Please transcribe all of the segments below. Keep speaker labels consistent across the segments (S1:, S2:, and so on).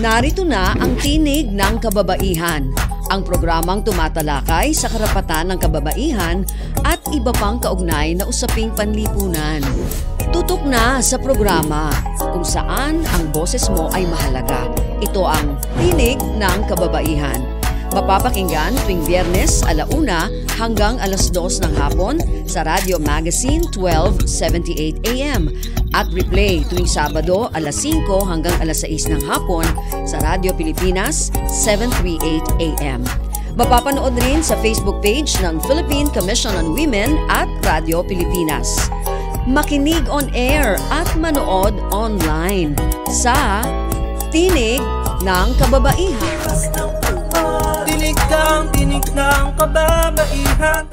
S1: Narito na ang Tinig ng Kababaihan, ang programang tumatalakay sa karapatan ng kababaihan at iba pang kaugnay na usaping panlipunan. Tutok na sa programa kung saan ang boses mo ay mahalaga. Ito ang Tinig ng Kababaihan. Mapapakinggan tuwing Biyernes 1:00 hanggang 2:00 ng hapon sa Radio Magazine 1278 AM at replay tuwing Sabado 5:00 hanggang 6:00 ng hapon sa Radio Pilipinas 738 AM. Mapapanood rin sa Facebook page ng Philippine Commission on Women at Radio Pilipinas. Makinig on air at manood online sa Tinig ng Kababaihan.
S2: Tinig ng kababaihan.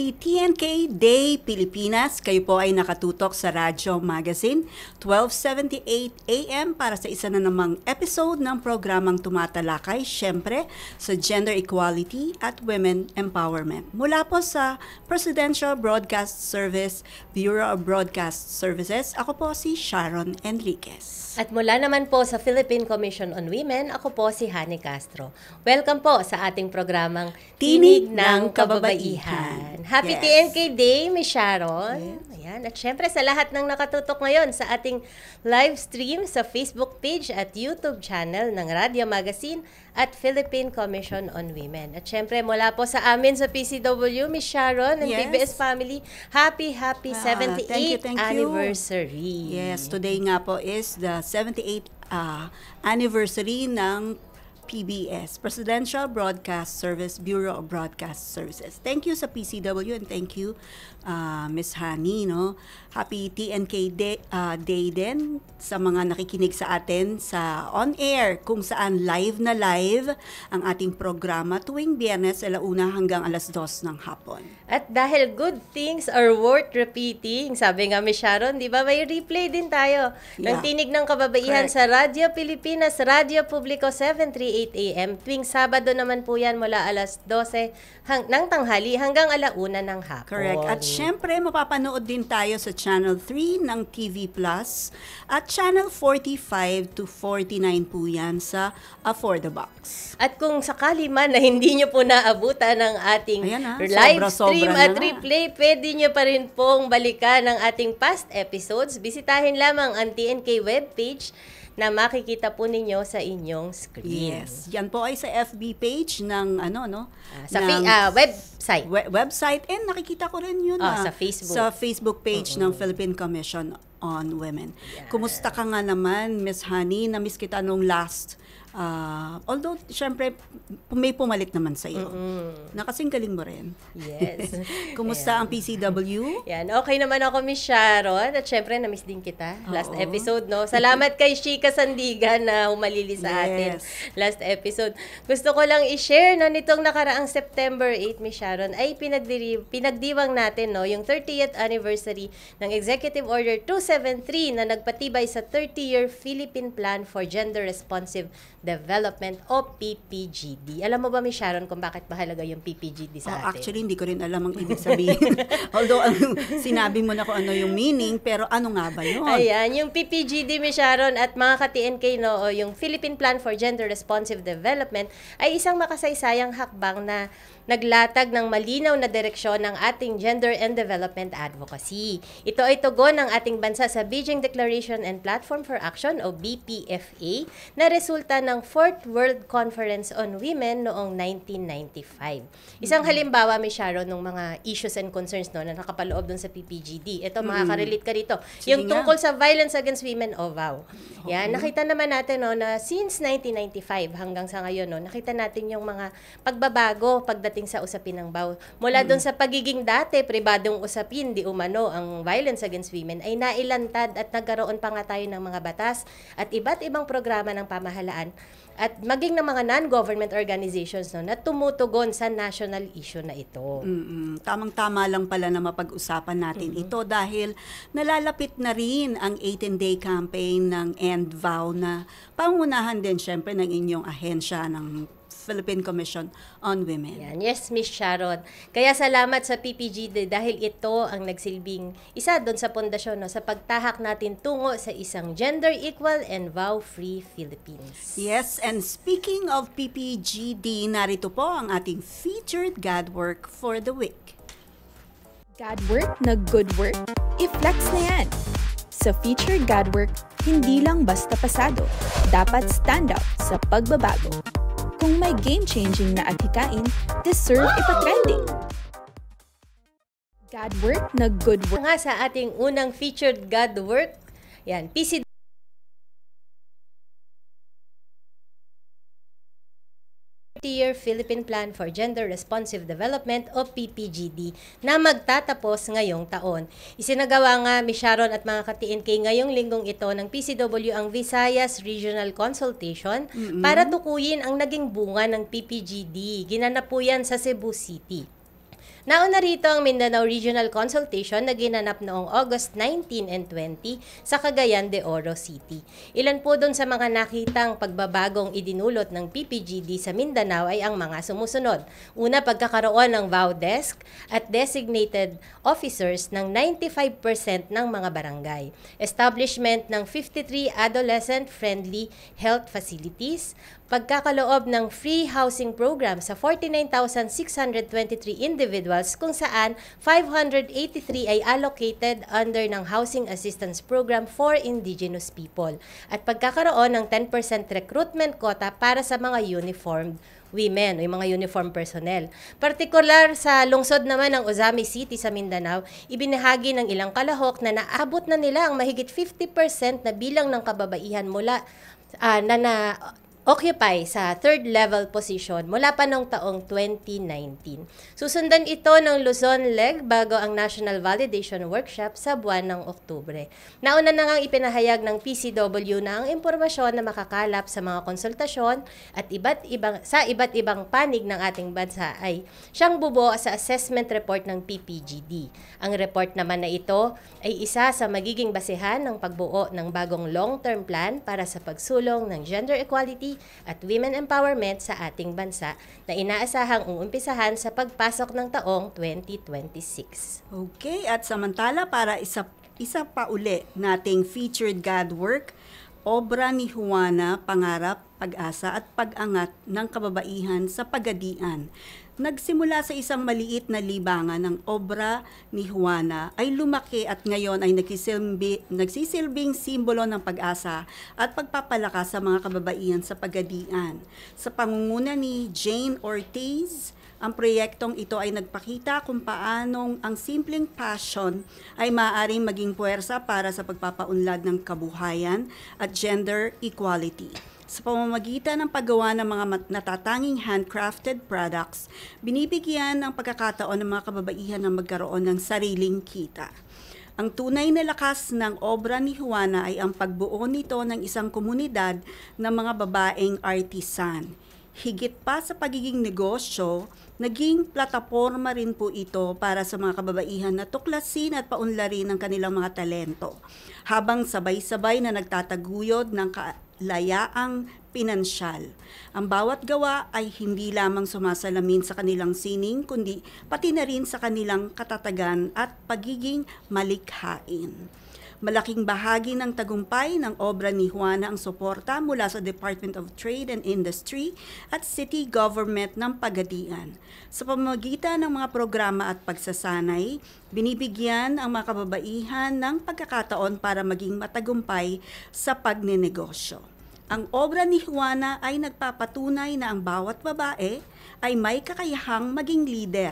S3: TNK Day Pilipinas, kayo po ay nakatutok sa Radio Magazine 1278 AM para sa isa na namang episode ng programang tumatalakay, syempre, sa gender equality at women empowerment. Mula po sa Presidential Broadcast Service, Bureau of Broadcast Services, ako po si Sharon Enriquez.
S4: At mula naman po sa Philippine Commission on Women, ako po si Hani Castro. Welcome po sa ating programang Tinig ng Kababaihan. Happy TNK Day, Miss Sharon. Yes. Ayan. At syempre sa lahat ng nakatutok ngayon sa ating live stream sa Facebook page at YouTube channel ng Radio Magazine at Philippine Commission on Women. At syempre mula po sa amin sa PCW, Miss Sharon and PBS Family, happy 78th anniversary.
S3: Yes, today nga po is the 78th anniversary ng PBS, Presidential Broadcast Service, Bureau of Broadcast Services. Thank you sa PCW and thank you, Miss Hani, no? Happy TNK Day din sa mga nakikinig sa atin sa on-air, kung saan live na live ang ating programa tuwing Biyernes 1:00 hanggang 2:00 ng hapon.
S4: At dahil good things are worth repeating, sabi nga Miss Sharon, di ba, may replay din tayo ng Tinig ng Kababaihan sa Radio Pilipinas, Radio Publico 738 AM. Tuwing Sabado naman po yan mula 12:00 ng tanghali hanggang 1:00 ng hapon.
S3: Correct. At syempre, mapapanood din tayo sa Channel 3 ng TV Plus at Channel 45 to 49 po yan sa For the Box.
S4: At kung sakali man na hindi nyo po naabutan ng ating live stream at replay, pwede nyo pa rin pong balikan ng ating past episodes. Bisitahin lamang ang TNK webpage na makikita po ninyo sa inyong screen.
S3: Yes. Yan po ay sa FB page ng
S4: sa website.
S3: Website, and nakikita ko rin yun
S4: sa Facebook.
S3: Sa Facebook page ng Philippine Commission on Women. Yeah. Kumusta ka nga naman, Miss Hani? Na-miss kita nung last although, syempre, may pumalit naman sa iyo. Nakasing galing mo rin.
S4: Yes.
S3: Kumusta ang PCW?
S4: Yan, okay naman ako, Miss Sharon. At syempre, na-miss din kita. Last episode, no? Salamat kay Shika Sandigan na humalili sa atin. Last episode. Gusto ko lang i-share na nitong nakaraang September 8, Miss Sharon, ay pinagdiwang natin, no? Yung 30th anniversary ng Executive Order 273 na nagpatibay sa 30-year Philippine Plan for Gender Responsive Development o PPGD. Alam mo ba, Miss Sharon, kung bakit mahalaga yung PPGD sa atin?
S3: Actually, hindi ko rin alam ang ibig sabihin. Although, sinabi mo na kung ano yung meaning, pero ano nga ba yun?
S4: Ayan, yung PPGD, Miss Sharon, at mga ka-TNK, no, o yung Philippine Plan for Gender Responsive Development, ay isang makasaysayang hakbang na naglatag ng malinaw na direksyon ng ating gender and development advocacy. Ito ay tugon ng ating bansa sa Beijing Declaration and Platform for Action o BPFA na resulta ng 4th World Conference on Women noong 1995. Isang halimbawa, Ms. Sharon, ng mga issues and concerns na nakapaloob dun sa PPGD. Ito, makaka-relate ka rito. Yung tungkol sa violence against women o VAW. Yan, nakita naman natin na since 1995 hanggang sa ngayon, nakita natin yung mga pagbabago pagdating sa usapin ng VAW. Mula doon sa pagiging dati, pribadong usapin, di umano, ang violence against women, ay nailantad at nagkaroon pa nga tayo ng mga batas at iba't ibang programa ng pamahalaan at maging ng mga non-government organizations na tumutugon sa national issue na ito.
S3: Tamang-tama lang pala na mapag-usapan natin ito dahil nalalapit na rin ang 18-day campaign ng End VAW na pangunahan din syempre ng inyong ahensya ng Philippine Commission on Women.
S4: Yan. Yes, Miss Sharon. Kaya salamat sa PPGD dahil ito ang nagsilbing isa doon sa pundasyon sa pagtahak natin tungo sa isang gender equal and vow-free Philippines.
S3: Yes, and speaking of PPGD, narito po ang ating featured God work for the week.
S5: God work na good work? I-flex na yan! Sa featured God work, hindi lang basta pasado, dapat stand out sa pagbabago. Kung may game-changing na adhikain, deserve ipa-trending. God work na good work.
S4: Nga sa ating unang featured God work, yan, PCW Year Philippine Plan for Gender Responsive Development o PPGD na magtatapos ngayong taon. Isinagawa nga Ms. Sharon at mga ka-TNK ngayong linggong ito ng PCW ang Visayas Regional Consultation para tukuyin ang naging bunga ng PPGD. Ginanap po yan sa Cebu City. Nauna rito ang Mindanao Regional Consultation na ginanap noong August 19 and 20 sa Cagayan de Oro City. Ilan po doon sa mga nakitang pagbabagong idinulot ng PPGD sa Mindanao ay ang mga sumusunod. Una, pagkakaroon ng vow desk at designated officers ng 95% ng mga barangay. Establishment ng 53 adolescent-friendly health facilities. Pagkakaloob ng free housing program sa 49,623 individuals kung saan 583 ay allocated under ng Housing Assistance Program for Indigenous People at pagkakaroon ng 10% recruitment quota para sa mga uniformed women o yung mga uniform personnel. Partikular sa lungsod naman ng Ozami City sa Mindanao, ibinahagi ng ilang kalahok na naabot na nila ang mahigit 50% na bilang ng kababaihan mula occupy sa third level position mula pa noong taong 2019. Susundan ito ng Luzon leg bago ang National Validation Workshop sa buwan ng Oktubre. Nauna na ngang ipinahayag ng PCW na ang impormasyon na makakalap sa mga konsultasyon at iba't ibang panig ng ating bansa ay siyang bubuo sa assessment report ng PPGD. Ang report naman na ito ay isa sa magiging basehan ng pagbuo ng bagong long-term plan para sa pagsulong ng gender equality at women empowerment sa ating bansa na inaasahang uumpisahan sa pagpasok ng taong 2026.
S3: Okay, at samantala para isa pa uli nating featured God work, obra ni Juana, pangarap, pag-asa at pag-angat ng kababaihan sa Pagadian. Nagsimula sa isang maliit na libangan ng obra ni Juana ay lumaki at ngayon ay nagsisilbing simbolo ng pag-asa at pagpapalakas sa mga kababaihan sa Pagadian. Sa pangunguna ni Jane Ortiz, ang proyektong ito ay nagpakita kung paanong ang simpleng passion ay maaaring maging puwersa para sa pagpapaunlad ng kabuhayan at gender equality. Sa pamamagitan ng paggawa ng mga natatanging handcrafted products, binibigyan ng pagkakataon ng mga kababaihan na magkaroon ng sariling kita. Ang tunay na lakas ng obra ni Juana ay ang pagbuo nito ng isang komunidad ng mga babaeng artisan. Higit pa sa pagiging negosyo, naging plataporma rin po ito para sa mga kababaihan na tuklasin at paunlarin ang kanilang mga talento, habang sabay-sabay na nagtataguyod ng layaang pinansyal. Ang bawat gawa ay hindi lamang sumasalamin sa kanilang sining, kundi pati na rin sa kanilang katatagan at pagiging malikhain. Malaking bahagi ng tagumpay ng obra ni Juana ang suporta mula sa Department of Trade and Industry at City Government ng Pagadian. Sa pamamagitan ng mga programa at pagsasanay, binibigyan ang mga kababaihan ng pagkakataon para maging matagumpay sa pagnenegosyo. Ang obra ni Juana ay nagpapatunay na ang bawat babae ay may kakayahang maging leader,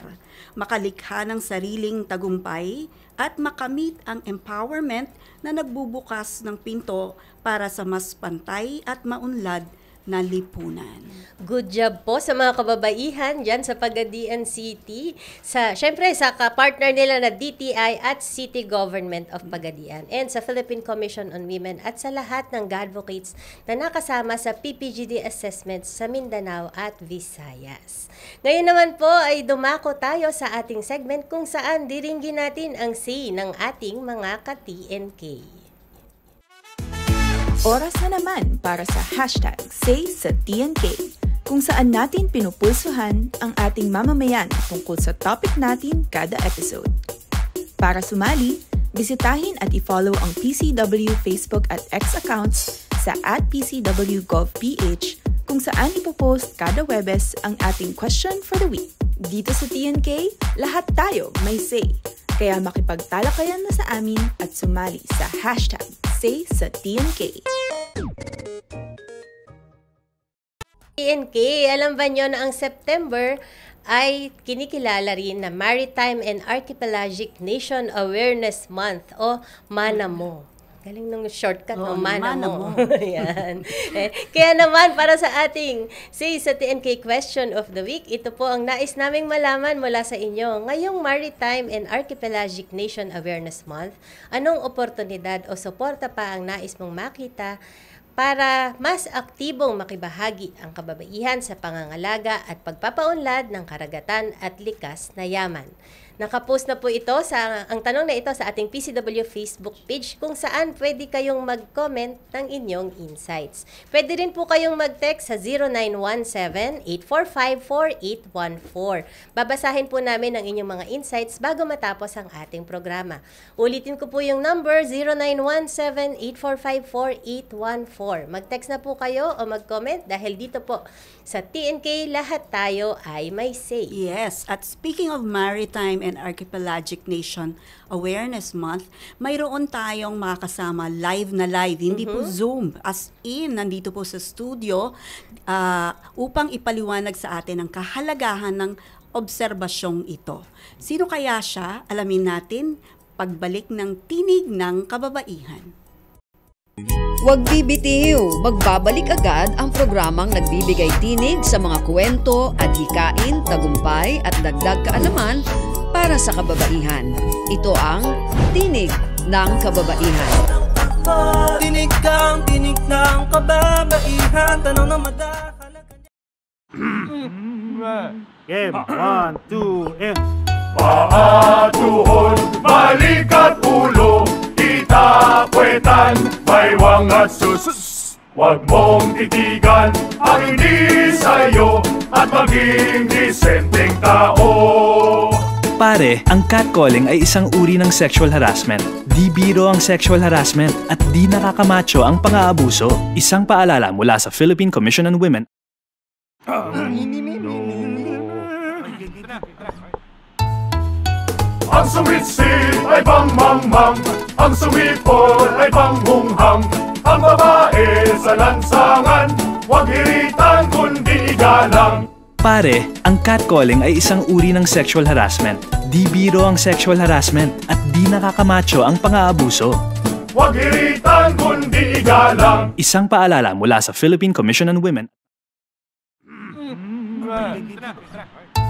S3: makalikha ng sariling tagumpay at makamit ang empowerment na nagbubukas ng pinto para sa mas pantay at maunlad na lipunan.
S4: Good job po sa mga kababaihan dyan sa Pagadian City. Siyempre, sa kapartner nila na DTI at City Government of Pagadian and sa Philippine Commission on Women at sa lahat ng Godvocates na nakasama sa PPGD assessments sa Mindanao at Visayas. Ngayon naman po ay dumako tayo sa ating segment kung saan diringgin natin ang say ng ating mga ka-TNK.
S5: Oras na naman para sa hashtag Say sa TNK. kung saan natin pinupulsuhan ang ating mamamayan tungkol sa topic natin kada episode. Para sumali, bisitahin at i-follow ang PCW Facebook at X accounts sa @PCWGovPH kung saan ipopost kada Webes ang ating question for the week. Dito sa TNK, lahat tayo may say. Kaya makipagtalakayan na sa amin at sumali sa #SaySaTNK.
S4: TNK, alam ba nyo na ang September ay kinikilala rin na Maritime and Archipelagic Nation Awareness Month o MANAMO. Galing ng shortcut ng MANAMO. Yan. Kaya naman, para sa ating Say sa TNK Question of the Week, ito po ang nais naming malaman mula sa inyo. Ngayong Maritime and Archipelagic Nation Awareness Month, anong oportunidad o suporta pa ang nais mong makita para mas aktibong makibahagi ang kababaihan sa pangangalaga at pagpapaunlad ng karagatan at likas na yaman? Nakapost na po ito ang tanong na ito sa ating PCW Facebook page kung saan pwede kayong mag-comment ng inyong insights. Pwede rin po kayong mag-text sa 0917-845-4814. Babasahin po namin ang inyong mga insights bago matapos ang ating programa. Ulitin ko po yung number 0917-845-4814. Mag-text na po kayo o mag-comment dahil dito po sa TNK lahat tayo ay may say.
S3: Yes, at speaking of Maritime and Archipelagic Nation Awareness Month, mayroon tayong makakasama live na live, hindi po Zoom. As in, nandito po sa studio upang ipaliwanag sa atin ang kahalagahan ng obserbasyong ito. Sino kaya siya? Alamin natin pagbalik ng Tinig ng Kababaihan.
S1: Huwag bibitiw, magbabalik agad ang programang nagbibigay tinig sa mga kwento, adhikain, tagumpay at dagdag kaalaman para sa kababaihan. Ito ang Tinig ng Kababaihan.
S2: Tinig kang tinig ng kababaihan. Tanong na madahalaga niya.
S6: Game, 1, 2, and...
S7: Paa, tuhod, balik at ulo, itapwetan, baywang at sus. Huwag mong titigan ang hindi sa'yo at maging disenteng tao.
S8: Pare, ang catcalling ay isang uri ng sexual harassment. Di biro ang sexual harassment at di nakakamacho ang pang-aabuso. Isang paalala mula sa Philippine Commission on Women.
S7: Ang sumit-sit ay bang-mang-mang, ang sumipol ay bang-hunghang. Ang babae sa lansangan, huwag iritan kundi igalang.
S8: Pare, ang catcalling ay isang uri ng sexual harassment. Di biro ang sexual harassment at di nakakamacho ang pang-aabuso.
S7: Huwag iritan kundi igalang.
S8: Isang paalala mula sa Philippine Commission on Women.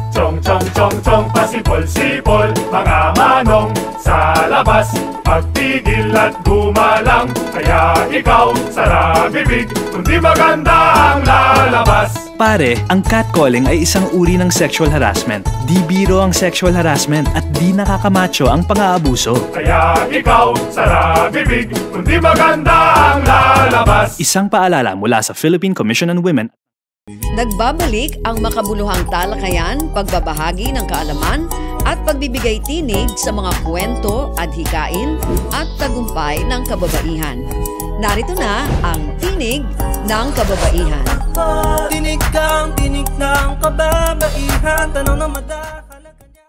S7: Chong, chong, chong, chong, pasipol-sipol, mga manong sa labas. Pagtigil at gumalang, kaya ikaw sara bibig, kundi maganda ang lalabas.
S8: Pare, ang catcalling ay isang uri ng sexual harassment. Di biro ang sexual harassment at di nakakamacho ang pang-aabuso.
S7: Kaya ikaw sara bibig, kundi maganda ang lalabas.
S8: Isang paalala mula sa Philippine Commission on Women.
S1: Nagbabalik ang makabuluhang talakayan, pagbabahagi ng kaalaman at pagbibigay tinig sa mga kwento, adhikain at tagumpay ng kababaihan. Narito na ang Tinig ng Kababaihan.
S2: Tinig kang tinig ng kababaihan. Tanong na madahalaga niya.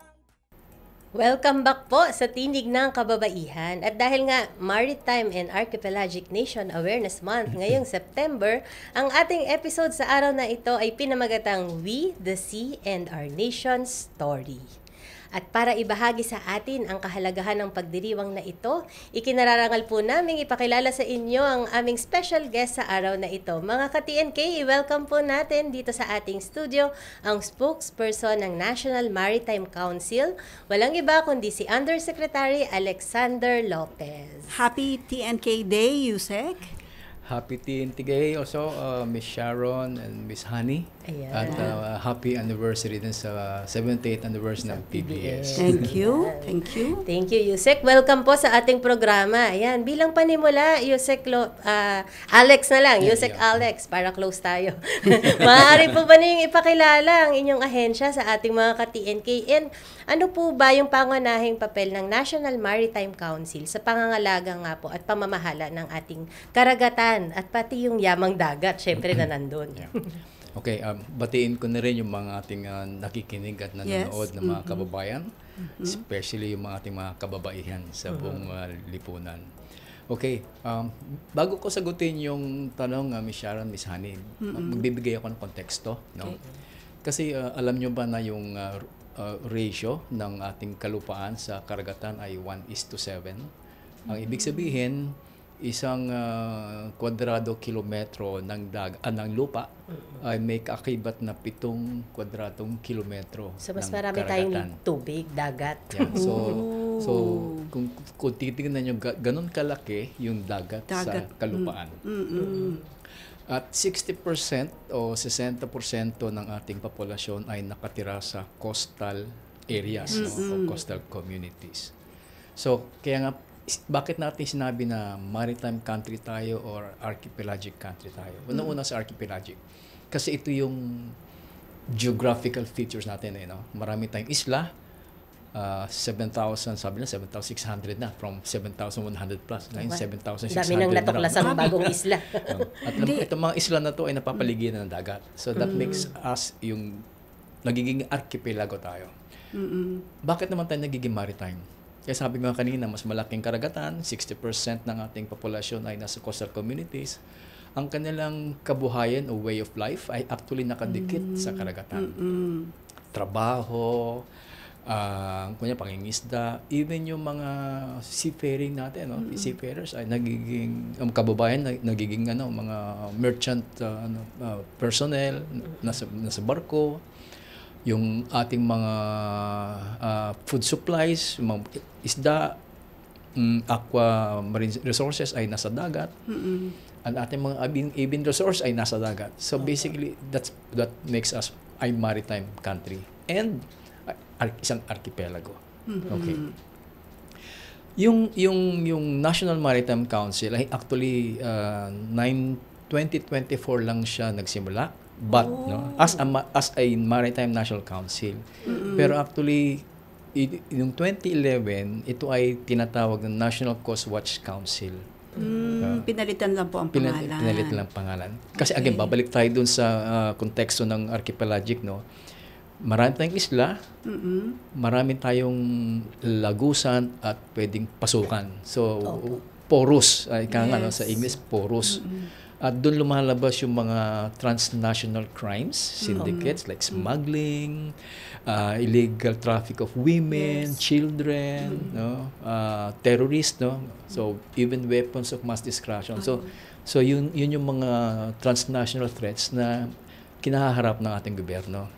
S4: Welcome back po sa Tinig ng Kababaihan. At dahil nga Maritime and Archipelagic Nation Awareness Month ngayong September, ang ating episode sa araw na ito ay pinamagatang We, the Sea, and Our Nation's Story. At para ibahagi sa atin ang kahalagahan ng pagdiriwang na ito, ikinararangal po namin ipakilala sa inyo ang aming special guest sa araw na ito. Mga ka-TNK, i-welcome po natin dito sa ating studio ang spokesperson ng National Maritime Council, walang iba kundi si Undersecretary Alexander Lopez.
S3: Happy TNK Day, Yusek!
S9: happy TNT Day also, Miss Sharon and Miss Honey.
S4: Ayan.
S9: At happy anniversary din sa 78th anniversary ng PBS.
S3: Thank you. Thank you.
S4: Thank you, Yusek. Welcome po sa ating programa. Ayan, bilang panimula, Yusek, Alex na lang. Yusek Alex, para close tayo. Maaari po ba niyong ipakilala ang inyong ahensya sa ating mga ka-TNK? And ano po ba yung pangunahing papel ng National Maritime Council sa pangangalaga nga po at pamamahala ng ating karagatan at pati yung yamang dagat, syempre na nandun.
S9: Yeah. Okay, batiin ko na rin yung mga ating nakikinig at nanonood ng mga kababayan, especially yung mga ating mga kababaihan sa buong lipunan. Okay, bago ko sagutin yung tanong, Miss Sharon, Miss Honey, magbibigay ako ng konteksto. No? Kasi alam nyo ba na yung ratio ng ating kalupaan sa karagatan ay 1:7? Ang ibig sabihin, isang kwadrado kilometro ng lupa ay may kaakibat na 7 kwadradong kilometro.
S4: So, mas
S9: ng
S4: marami
S9: karagatan.
S4: tayong tubig, dagat.
S9: Yeah. So kung titignan nyo, ganun kalaki yung dagat. Sa kalupaan. At 60% o 60% ng ating populasyon ay nakatira sa coastal areas, o coastal communities. So, kaya nga, bakit natin sinabi na maritime country tayo or archipelagic country tayo? Una-una sa archipelagic. Kasi ito yung geographical features natin. No? Marami tayong isla, 7,000, sabi na 7,600 na, from 7,100 plus. Ngayon, 7,600
S4: Dami nang natuklasang bagong isla.
S9: At itong mga isla na to ay napapaligiran ng dagat. So that makes us yung nagiging archipelago tayo. Bakit naman tayo nagiging maritime? Kaya sabi ko kanina, mas malaking karagatan, 60% ng ating populasyon ay nasa coastal communities. Ang kanilang kabuhayan o way of life ay actually nakadikit sa karagatan. Trabaho, pangingisda, even yung mga seafaring natin, seafarers ay nagiging kababayan, nagiging mga merchant personnel nasa barko. Yung ating mga food supplies, mga isda, aqua marine resources ay nasa dagat. Ang ating mga avian resource ay nasa dagat. So basically, that makes us a maritime country and isang archipelago. Okay. Yung National Maritime Council ay actually 2024 lang siya nagsimula. But as a Maritime National Council. Pero actually yung 2011 ito ay tinatawag ng National Coast Watch Council.
S3: Pinalitan lang po ang pangalan.
S9: Pinalitan lang pangalan. Kasi again, babalik tayo dun sa konteksto ng archipelagic, no. Marami tayong isla, marami tayong lagusan at pwedeng pasukan. So porous, sa English porous. At doon lumalabas yung mga transnational crimes, syndicates like smuggling, illegal traffic of women, children, terrorists, so even weapons of mass destruction. So yun yung mga transnational threats na kinaharap ng ating gobyerno.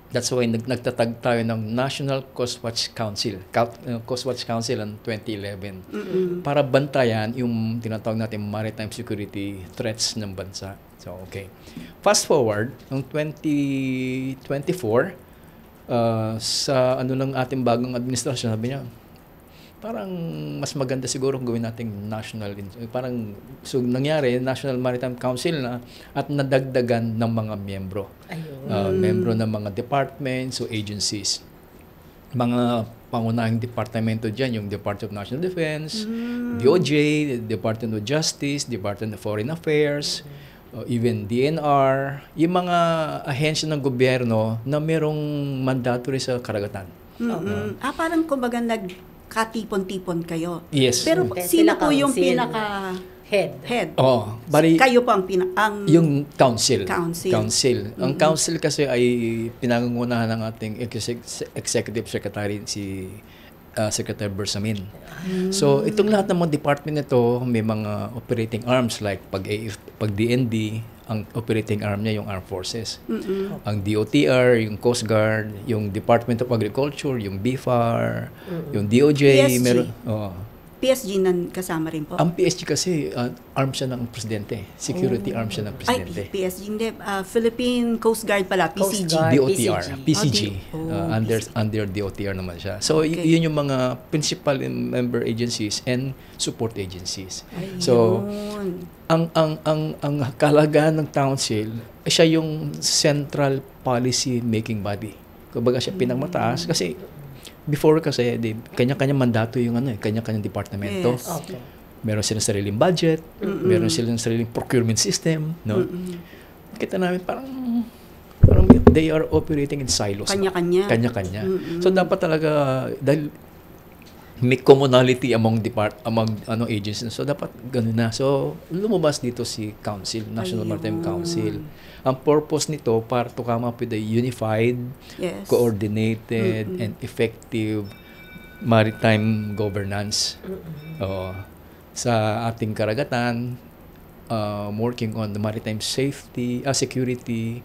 S9: That's why nagtatag tayo ng National Coast Watch Council, Coast Watch Council in 2011 para bantayan yung tinatawag natin maritime security threats ng bansa. So, okay. Fast forward, noong 2024, sa ng ating bagong administrasyon, sabi niya, parang mas maganda siguro kung gawin nating national. So nangyari, National Maritime Council na at nadagdagan ng mga miyembro. Miyembro ng mga departments o agencies. Mga pangunahing departamento dyan, yung Department of National Defense, DOJ, Department of Justice, Department of Foreign Affairs, even DNR, yung mga ahensya ng gobyerno na merong mandatory sa karagatan.
S3: Parang kumbaga katipon-tipon kayo.
S9: Yes.
S3: Pero sino po yung pinaka
S4: head?
S3: Kayo po ang
S9: yung council.
S3: Council.
S9: Ang council kasi ay pinangungunahan ng ating executive secretary si Secretary Bersamin. So itong lahat ng mga department nito may mga operating arms like pag DND, ang operating arm niya yung Armed Forces. Ang DOTR, yung Coast Guard, yung Department of Agriculture, yung BFAR, yung DOJ,
S3: PSG nan kasama rin po.
S9: Ang PSG kasi, arm siya ng presidente. Security arm siya ng presidente.
S3: Ay, PSG hindi. Philippine Coast Guard pala,
S4: Coast
S3: PCG.
S4: Guard.
S9: DOTR, PCG.
S3: PCG.
S9: Under DOTR naman siya. So,
S3: Okay.
S9: yun yung mga principal member agencies and support agencies.
S3: Ayun.
S9: So, ang kalagahan ng council, siya yung central policy making body. Kumbaga siya pinagmataas kasi before kasi kanya-kanya mandato yung kanya-kanyang departamento.
S3: Yes.
S4: Okay.
S9: Meron silang sariling budget, meron silang sariling procurement system, no? Kita namin parang they are operating in silos.
S3: Kanya-kanya.
S9: Kanya-kanya. So dapat talaga dahil may commonality among agencies. So dapat ganun na. So lumabas dito si Council, National Maritime Council. Ang purpose nito para to come up with a unified, coordinated, and effective maritime governance sa ating karagatan, working on the maritime safety, security,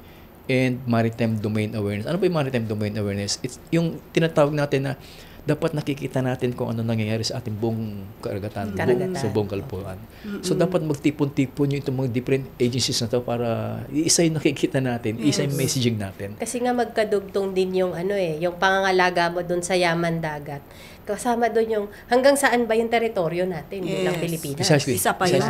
S9: and maritime domain awareness. Ano ba yung maritime domain awareness? It's yung tinatawag natin na dapat nakikita natin kung ano nangyayari sa ating buong karagatan. Sa buong kalpuan. So, dapat magtipon-tipon yung itong mga different agencies na to para isa yung nakikita natin, isa yung messaging natin.
S4: Kasi nga magkadugtong din yung yung pangangalaga mo doon sa yaman dagat. Kasama doon yung hanggang saan ba yung teritoryo natin bilang Pilipinas.
S9: Precisely.
S3: Isa pa yun.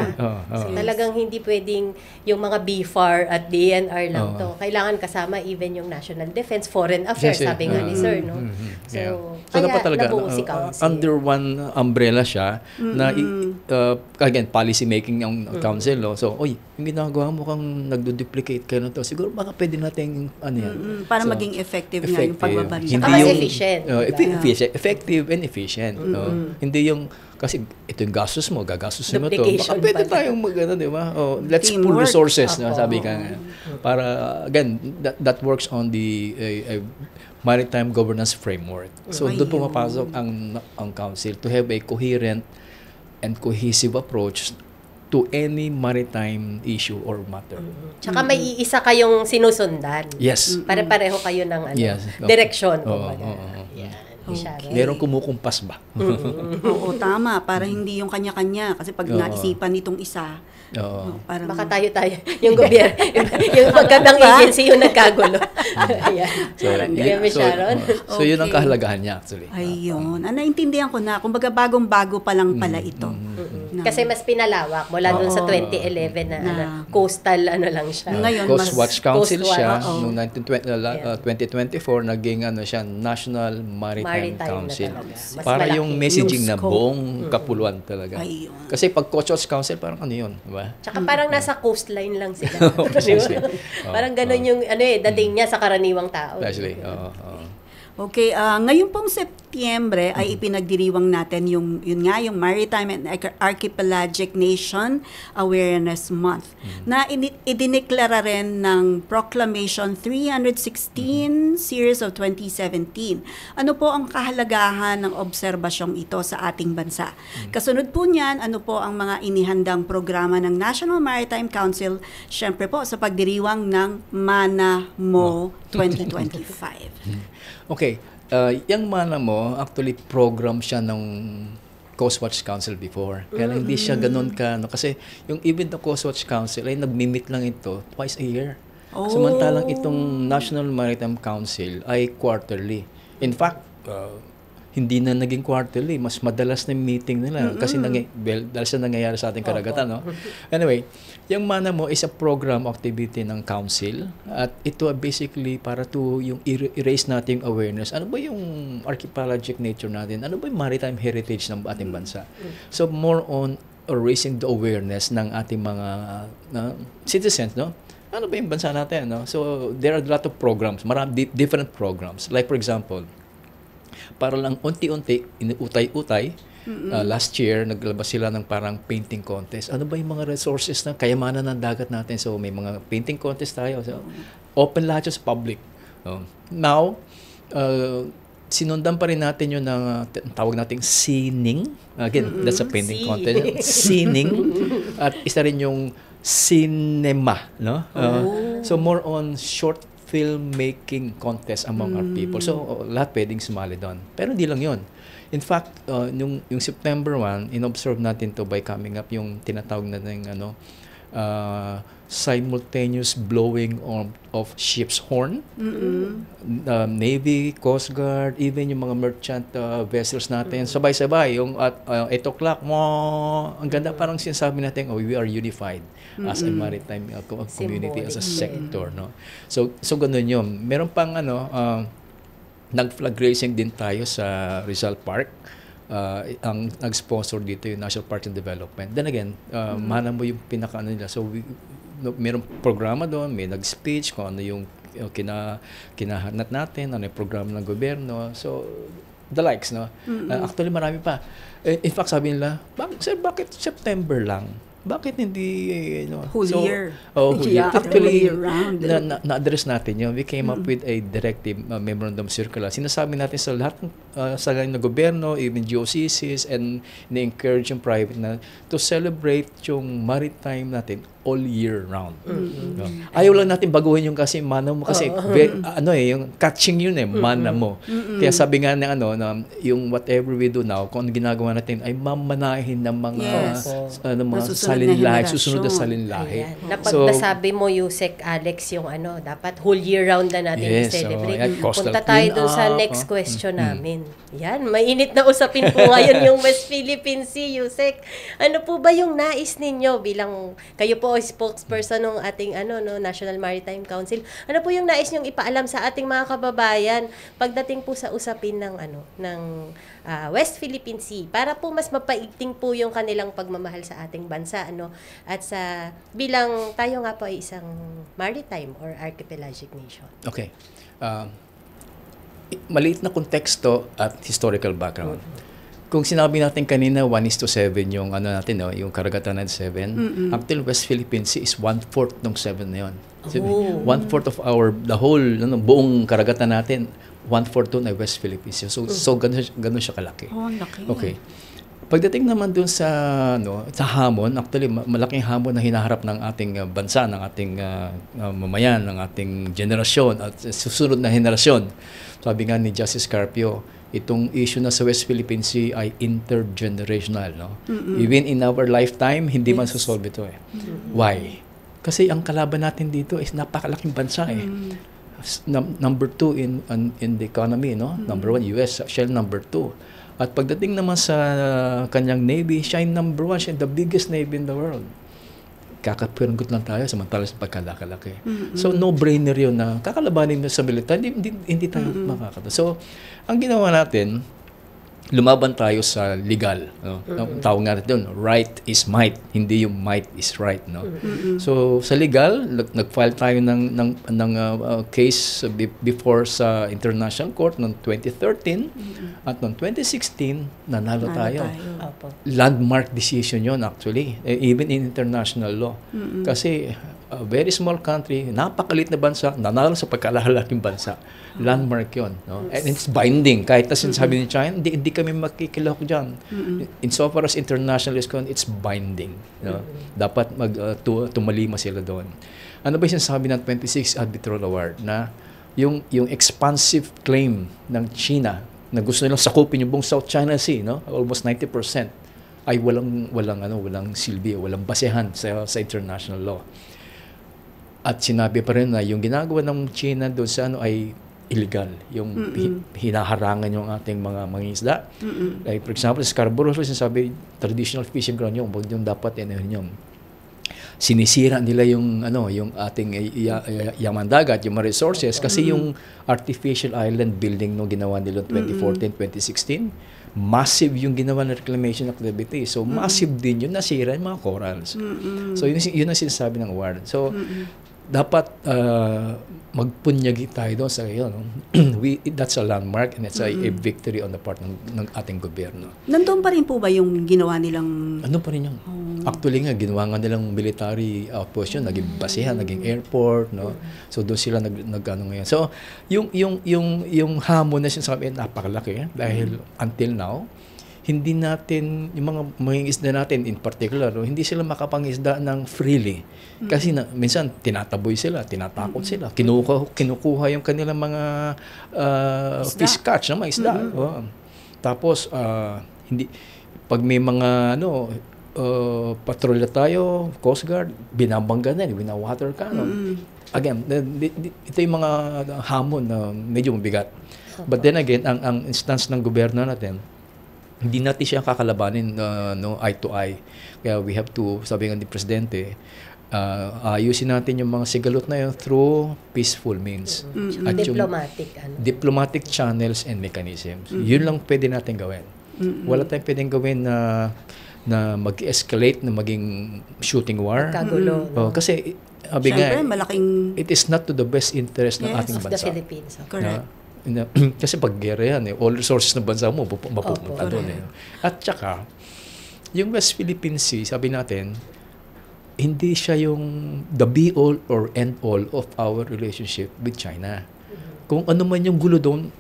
S4: So, talagang hindi pwedeng yung mga BFAR at DNR lang to. Kailangan kasama even yung national defense, foreign affairs, sabi nga ni Sir, no? So
S9: dapat talaga
S4: si Council.
S9: under one umbrella siya na again policy making yung council, no? So yung ginagawa mo kang nagdo-duplicate kayo to, siguro baka pwede nating yan.
S3: Para maging effective nga yung pagbabanda.
S9: Hindi
S4: mas
S9: yung
S4: efficient.
S9: Effective and efficient. Hindi yung kasi ito yung gastos mo, gagastusin mo to. Baka pwede tayong di ba? Let's pool resources, no? Sabi ka nga. Para again that works on the maritime governance framework. So doon pumapasok ang council to have a coherent and cohesive approach to any maritime issue or matter.
S4: Tsaka may iisa kayong sinusundan.
S9: Yes.
S4: Pare-pareho kayo ng direksyon.
S9: Merong kumukumpas ba?
S3: Oo, tama. Para hindi yung kanya-kanya. Kasi pag naisipan nitong isa, parang
S4: baka tayo. Yung gobyerno, yung pagkatang agency yung nagkagulo.
S9: So yun ang kahalagahan niya actually.
S3: Ayun. Naintindihan ko na. Kumbaga bagong-bago pa lang pala ito.
S4: Kasi mas pinalawak mula doon sa 2011 na coastal lang siya.
S3: Ngayon,
S9: Coast Watch Council siya. Noong 2024, naging siya, National Maritime Council. Para yung messaging na buong kapuluan talaga.
S3: Ayun.
S9: Kasi pag Coast Watch Council, parang ano yun? Diba?
S4: Tsaka parang nasa coastline lang sila. Parang ganun yung dating niya sa karaniwang tao.
S9: Actually,
S3: Okay, ngayon pong Setyembre ay ipinagdiriwang natin yung Maritime and Archipelagic Nation Awareness Month na idineklara rin ng Proclamation 316 Series of 2017. Ano po ang kahalagahan ng obserbasyong ito sa ating bansa? Kasunod po niyan, ano po ang mga inihandang programa ng National Maritime Council, syempre po sa pagdiriwang ng MANA-MO 2025.
S9: Okay, yung MANA mo, actually program siya ng Coast Watch Council before. Kaya lang hindi siya ganun kasi yung even the Coast Watch Council ay nagmi-meet lang ito twice a year. Samantalang itong National Maritime Council ay quarterly. In fact, hindi na naging quarterly, mas madalas na meeting nila kasi dahil sa nangyayari sa ating karagatan, no? Anyway, yung MANA mo is a program activity ng council at ito basically para to yung erase natin yung awareness. Ano ba yung archipelagic nature natin? Ano ba yung maritime heritage ng ating bansa? So more on raising the awareness ng ating mga citizens, no? Ano ba yung bansa natin, no? So there are a lot of programs, marami different programs. Like for example, para lang unti-unti, inutay-utay, last year, naglabas sila ng parang painting contest. Ano ba yung mga resources na kayamanan ng dagat natin? So, may mga painting contest tayo. So, open lahat sa public. Now, sinundan pa rin natin yung tawag nating scening. Again, that's a painting contest. Scening. At isa rin yung cinema. No? So, more on short filmmaking contest among our people. So, lahat pwedeng sumali doon. Pero hindi lang yun. In fact, yung September 1, inobserve natin to by coming up yung tinatawag natin simultaneous blowing of ship's horn. Navy, Coast Guard, even yung mga merchant vessels natin, sabay-sabay. Yung at 8 o'clock, ang ganda parang sinasabi natin, we are unified as a maritime community, as a sector. No? So ganun yun. Meron pang nag-flag racing din tayo sa Rizal Park. Ang nag-sponsor dito yung National Park and Development. Then again, mana mo yung pinaka nila. So mayroong programa doon, may nag-speech kung ano yung kinahanat natin, ano yung programa ng gobyerno. So the likes, no? Actually marami pa. In fact, sabi nila, bakit September lang? Bakit hindi
S3: whole year?
S9: Whole year. Actually,
S3: year round.
S9: na-address natin yun. We came up with a directive memorandum circular. Sinasabi natin sa lahat ng gobyerno, even GOCCs, and na-encourage yung private na to celebrate yung maritime natin all year round. Ayaw lang natin baguhin yung kasi mana mo kasi yung catching yun mana mo. Kaya sabi nga na yung whatever we do now, kung ano ginagawa natin ay mamanahin ng mga salinlahi, susunod na salinlahi.
S4: Napagsabi mo, Yusek Alex, yung dapat whole year round na natin i-celebrate. Punta tayo dun sa next question namin. Yan, mainit na usapin po ngayon yung West Philippine Sea, Yusek. Ano po ba yung nais ninyo bilang kayo po spokesperson ng ating National Maritime Council? Ano po yung nais nyong ipaalam sa ating mga kababayan pagdating po sa usapin ng West Philippine Sea para po mas mapaigting po yung kanilang pagmamahal sa ating bansa at sa bilang tayo nga po ay isang maritime or archipelagic nation.
S9: Okay. Maliit na konteksto at historical background. Kung sinabi natin kanina 1:7 yung natin yung karagatan natin 7, actually West Philippine Sea is 1/4 ng 7 na yun. 1/4 of the whole buong karagatan natin, 1/4 doon ay West Philippine Sea. So ganun siya kalaki.
S3: Laki.
S9: Okay. Pagdating naman doon sa hamon, actually malaking hamon na hinaharap ng ating bansa, ng ating mamayan, ng ating generasyon at susunod na henerasyon. Sabi nga ni Justice Carpio, itong issue na sa West Philippine Sea ay intergenerational, no? Even in our lifetime, hindi man susolve ito eh. Why? Kasi ang kalaban natin dito is napakalaking bansa eh. Number 2 in the economy, no? Number 1 US, Shell number 2. At pagdating naman sa kanyang navy, siya yung number 1, siya the biggest navy in the world. Kakapiranggot lang tayo samantala sa pagkalakalaki. So no-brainer yun na kakalabanin na sa military, hindi tayo makakata. So ang ginawa natin, lumaban tayo sa legal. No? Tawag nga doon, right is might, hindi yung might is right. No? So sa legal, nag-file tayo ng case before sa International Court noong 2013 at noong 2016, nanalo tayo. Landmark decision yon actually, even in international law. Kasi a very small country, napakalit na bansa, nanalo sa pagkalalaking bansa. Landmark yun. No? And it's binding. Kahit na sinasabi ni China, hindi kami makikilahok dyan. Insofar as international is concerned, it's binding. No? Dapat tumalima sila doon. Ano ba yung sinasabi ng 26th Arbitral Award na yung expansive claim ng China na gusto nilang sakupin yung buong South China Sea, no? Almost 90%, ay walang silbi, walang basehan sa international law. At sinabi pa rin na yung ginagawa ng China doon sa ay illegal, yung hinaharangan yung ating mga isda. Like for example, Scarborough, sinasabi traditional fishing ground yung dapat yung sinisira nila yung ating yaman dagat, yung mga resources kasi yung artificial island building no ginawa nila 2014, 2016, massive yung ginawa na reclamation activity. So massive din yun, nasira yung mga corals. So yun ang sinasabi ng award. So dapat magpunyagi tayo doon sa iyo. No? That's a landmark and it's a victory on the part ng ating gobyerno.
S3: Nandun pa rin po ba yung ginawa nilang...
S9: Ano pa rin yun? Actually nga, ginawa nga nilang military outpost yun, naging basehan, naging airport, no? So doon sila ngayon. So yung hamon na sinasabi, napakalaki dahil until now, hindi natin, yung mga isda natin in particular, hindi sila makapangisda ng freely. Kasi minsan, tinataboy sila, tinatakot sila, kinukuha yung kanilang mga fish catch na mga isda. Tapos, hindi, pag may mga, patrolya tayo, Coast Guard, binabangga na, binawater cannon. Again, ito yung mga hamon na medyo mabigat. But then again, ang instance ng gobyerno natin, hindi natin siya kakalabanin eye to eye. Kaya we have to, sabi nga ni Presidente, ayusin natin yung mga sigalot na yun through peaceful means. At diplomatic channels and mechanisms. Yun lang pwede natin gawin. Wala tayong pwedeng gawin na mag-escalate, na maging shooting war.
S4: Kagulo.
S9: Kasi, sabi nga,
S3: malaking...
S9: it is not to the best interest ng ating bansa.
S4: Of the Philippines.
S3: Correct.
S9: Kasi pag gera yan, all resources ng bansa mo, mapupunta doon. At saka, yung West Philippine Sea, sabi natin, hindi siya yung the be-all or end-all of our relationship with China. Kung ano man yung gulo doon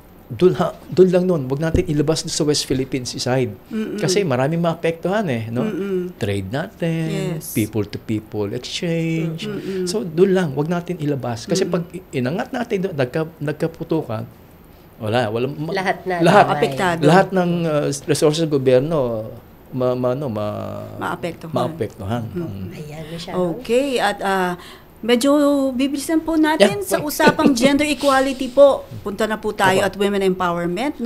S9: lang noon. Huwag natin ilabas sa West Philippine Sea side. Kasi maraming maapektuhan Trade natin, people-to-people exchange. So, doon lang. Huwag natin ilabas. Kasi pag inangat natin doon, nagkaputukan, wala.
S4: Lahat
S3: apektado.
S9: Lahat ng resources ng gobyerno, maapektuhan.
S4: Ayan,
S3: okay, at medyo bibilisan po natin sa usapang gender equality po. Punta na po tayo at women empowerment,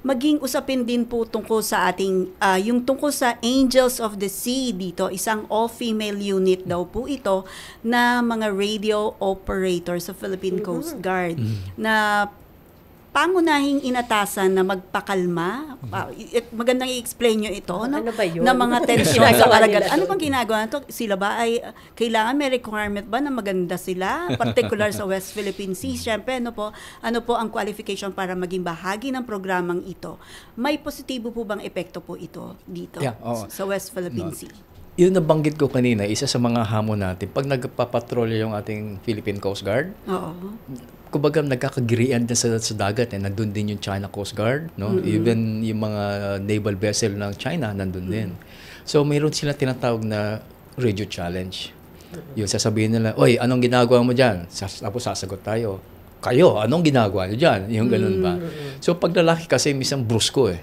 S3: Maging usapin din po tungkol sa ating, yung tungkol sa Angels of the Sea dito, isang all-female unit daw po ito na mga radio operator sa Philippine Coast Guard na pangunahing inatasan na magpakalma. Magandang i-explain nyo ito.
S4: Ano ba yun?
S3: Na mga tensyon sa karagatan. Ano bang ginagawa nito? Sila ba ay kailangan may requirement ba na maganda sila? Particular sa West Philippine Sea. Siyempre, ano po ang qualification para maging bahagi ng programang ito? May positibo po bang epekto po ito dito sa West Philippine Sea?
S9: Yun nabanggit ko kanina, isa sa mga hamon natin. Pag nagpapatrolya yung ating Philippine Coast Guard, kumbaga nagkakagirian din sa dagat, nandun din yung China Coast Guard, even yung mga naval vessel ng China nandun din. So mayroon sila tinatawag na radio challenge. Yung sasabihin nila, "Oy, anong ginagawa mo diyan?" Tapos sasagot tayo, "Kayo, anong ginagawa niyo diyan?" Yung ganun ba. So pag lalaki kasi minsan brusko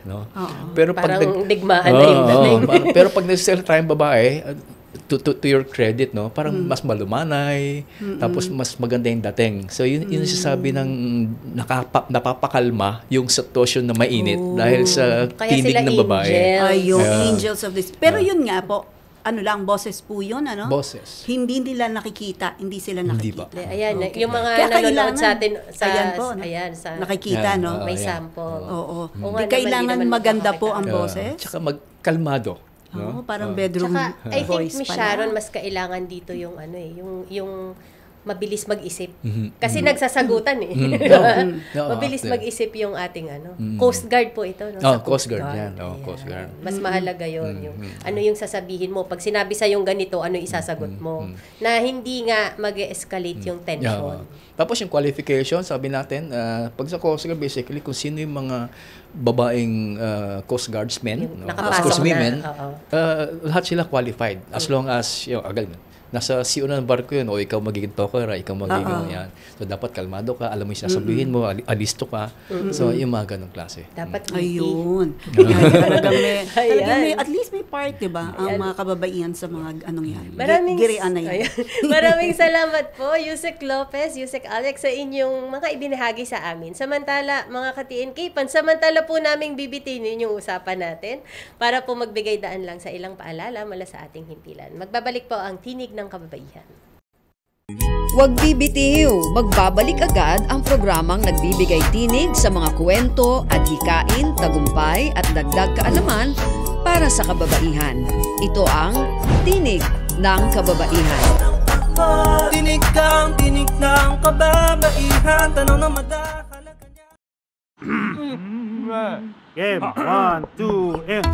S9: Pero
S4: parang digmaan na yung dating.
S9: Pero pag nagsasalita tayong babae, to your credit, parang mas malumanay, tapos mas maganda yung dating. So yun sasabi ng napapakalma yung sitwasyon na mainit dahil sa tinig ng babae.
S3: Yung Angels of this. Pero yun nga po, boses po yun,
S9: Boses.
S3: Hindi nila nakikita, hindi sila nakikita.
S4: Ayan, yung mga nanonood sa atin,
S3: nakikita,
S4: may sample.
S3: Oo. Hindi kailangan maganda po ang boses.
S9: Tsaka magkalmado.
S3: Parang bedroom
S4: Tsaka, I think,
S3: voice
S4: Miss Sharon, mas kailangan dito yung yung mabilis mag-isip. Kasi nagsasagutan mabilis mag-isip yung ating Coast Guard po ito.
S9: Coast Guard yan. Coast Guard.
S4: Mas mahalaga yun. Ano yung sasabihin mo. Pag sinabi sa yung ganito, ano isasagot mo. Na hindi nga mag-escalate yung tension.
S9: Tapos yung qualification, sabi natin, pag sa Coast Guard, basically, kung sino yung mga babaeng Coast Guardsmen,
S4: nakapasok
S9: women, lahat sila qualified. As long as, nasa CEO ng barko yun, o ikaw magiging talker, ikaw magiging yan. So, dapat kalmado ka, alam mo yung sasabihin mo, alisto ka. So, yung mga ganong klase.
S4: Dapat
S3: ayun. Talagang may, at least may part, diba? Ang mga kababaihan sa mga yan. Girian na yan.
S4: Maraming salamat po, Yusek Lopez, Yusek Alex, sa inyong mga ibinahagi sa amin. Samantala, mga ka-TNK, pansamantala po naming bibitinin yung usapan natin para po magbigay daan lang sa ilang paalala mula sa ating himpilan. Magbabalik po ang Tinig ng Kababaihan.
S1: Huwag bibitiw, magbabalik agad ang programang nagbibigay tinig sa mga kwento, adhikain, tagumpay at dagdag kaalaman para sa kababaihan. Ito ang Tinig ng Kababaihan.
S2: Tinig ng kababaihan, tanong na madahalaga niya.
S6: Game, 1, 2, and...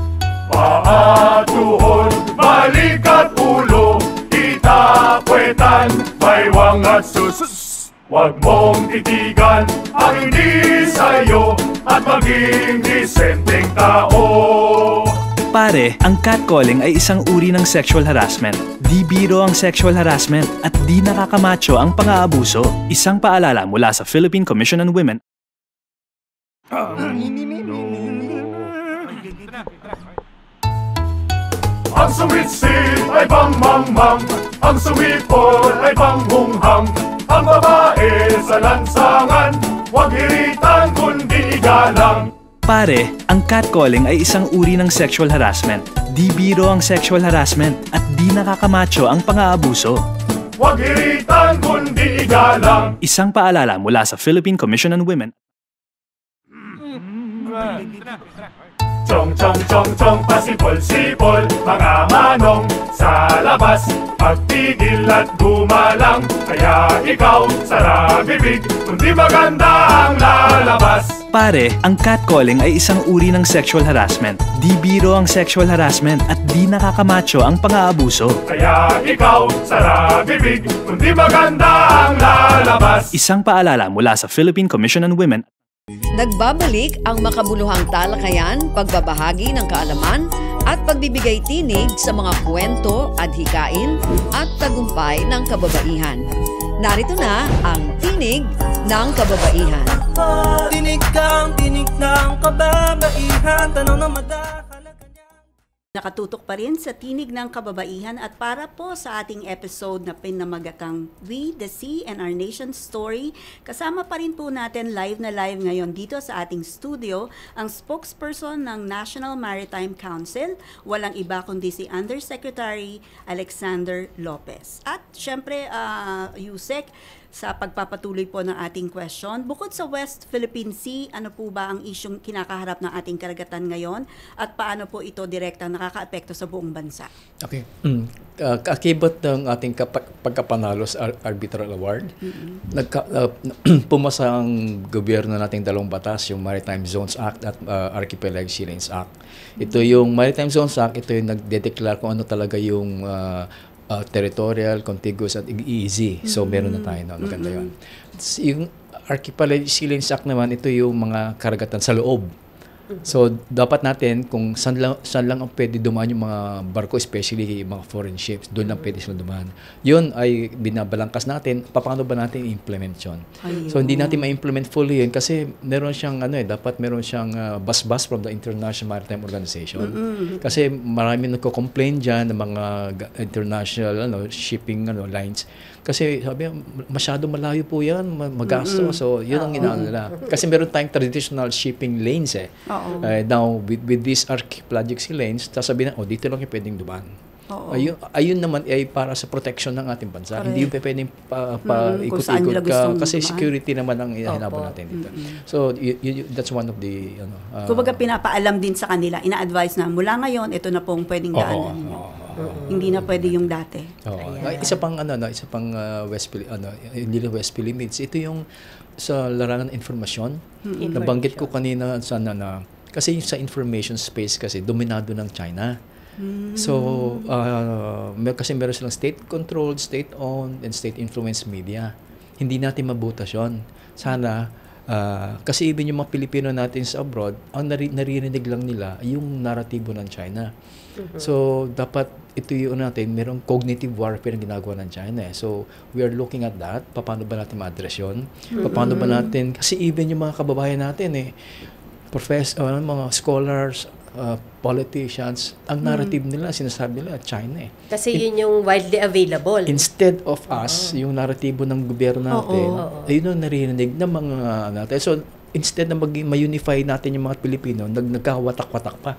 S7: Paa, tuhod, balik at ulo, itapwetan, baywang at sus. Huwag mong titigan ang hindi sa'yo at maging disenteng tao.
S8: Pare, ang catcalling ay isang uri ng sexual harassment. Di biro ang sexual harassment at di nakakamacho ang pang-aabuso. Isang paalala mula sa Philippine Commission on Women.
S7: Ang suwit-sit ay pangmangmang, ang suwipol ay panghunghang. Ang babae sa lansangan, huwag iritan kundi igalang.
S8: Pare, ang catcalling ay isang uri ng sexual harassment. Di biro ang sexual harassment at di nakakamacho ang pang-aabuso.
S7: Huwag iritan kundi igalang.
S8: Isang paalala mula sa Philippine Commission on Women.
S7: Chong chong chong chong, pasipol-sipol, mga manong sa labas. Magpigil at gumalang, kaya ikaw sara bibig, kundi maganda ang lalabas.
S8: Pare, ang catcalling ay isang uri ng sexual harassment. Di biro ang sexual harassment at di nakakamacho ang pang-aabuso.
S7: Kaya ikaw sara bibig, kundi maganda ang lalabas.
S8: Isang paalala mula sa Philippine Commission on Women.
S1: Nagbabalik ang makabuluhang talakayan, pagbabahagi ng kaalaman at pagbibigay tinig sa mga kwento, adhikain at tagumpay ng kababaihan. Narito na ang Tinig ng Kababaihan.
S2: Tinig ng kababaihan, tanong ng madakalagan.
S3: Nakatutok pa rin sa Tinig ng Kababaihan at para po sa ating episode na pinamagatang We, the Sea and Our Nation's Story, kasama pa rin po natin live na live ngayon dito sa ating studio ang spokesperson ng National Maritime Council, walang iba kundi si Undersecretary Alexander Lopez. At syempre, Yusek, sa pagpapatuloy po ng ating question, bukod sa West Philippine Sea, ano po ba ang isyong kinakaharap ng ating karagatan ngayon at paano po ito direktang nakakaapekto sa buong bansa?
S9: Okay. Kakibat ng ating pagkapanalo sa Arbitral Award, pumasa ang gobyerno nating dalawang batas, yung Maritime Zones Act at Archipelago Sea Lanes Act. Ito yung Maritime Zones Act, ito yung nagde-declare kung ano talaga yung territorial, contiguous at easy. So, meron na tayo na. Maganda yun. Yung Archipelago Sea Lanes Act naman, ito yung mga karagatan sa loob. So, dapat natin, kung saan lang ang pwede dumaan yung mga barko, especially yung mga foreign ships, doon lang pwede sila dumaan. Yun ay binabalangkas natin. Paano ba natin i-implement yun? So, hindi natin ma-implement fully yun kasi meron siyang, dapat meron siyang bus from the International Maritime Organization. Kasi marami nagko-complain dyan ng mga international shipping lines. Kasi sabi, masyado malayo po yan, magasto. So, yun ang inaano nila. Kasi meron tayong traditional shipping lanes now, with these archipelagic sea lanes, sasabihin na, dito lang yung pwedeng dumaan. Ayun naman ay para sa protection ng ating bansa. Correct. Hindi yung pwedeng paikot-ikot ka kasi security naman ang hinabol natin dito. So, that's one of the
S3: kumbaga pinapaalam din sa kanila, ina-advise na mula ngayon, ito na pong pwedeng daanan niyo. Hindi na pwede yung dati.
S9: Isa pang hindi lang West Philippines. Ito yung sa larangan ng informasyon. Nabanggit ko kanina sana na kasi sa information space kasi dominado ng China. So, kasi meron silang state-controlled, state-owned, and state-influenced media. Hindi natin mabutas yun. Sana, kasi even yung mga Pilipino natin sa abroad, ang naririnig lang nila yung naratibo ng China. So, dapat ito yung natin, merong cognitive warfare na ginagawa ng China. So, we are looking at that. Paano ba natin ma-address yun? Paano ba natin, kasi even yung mga kababayan natin, mga scholars, politicians, ang narrative nila, sinasabi nila, China
S4: Kasi yun yung widely available.
S9: Instead of us, yung naratibo ng gobyerno natin, ayun ang naririnig ng mga natin. So, instead na ma-unify natin yung mga Pilipino, nagkawatak-watak pa.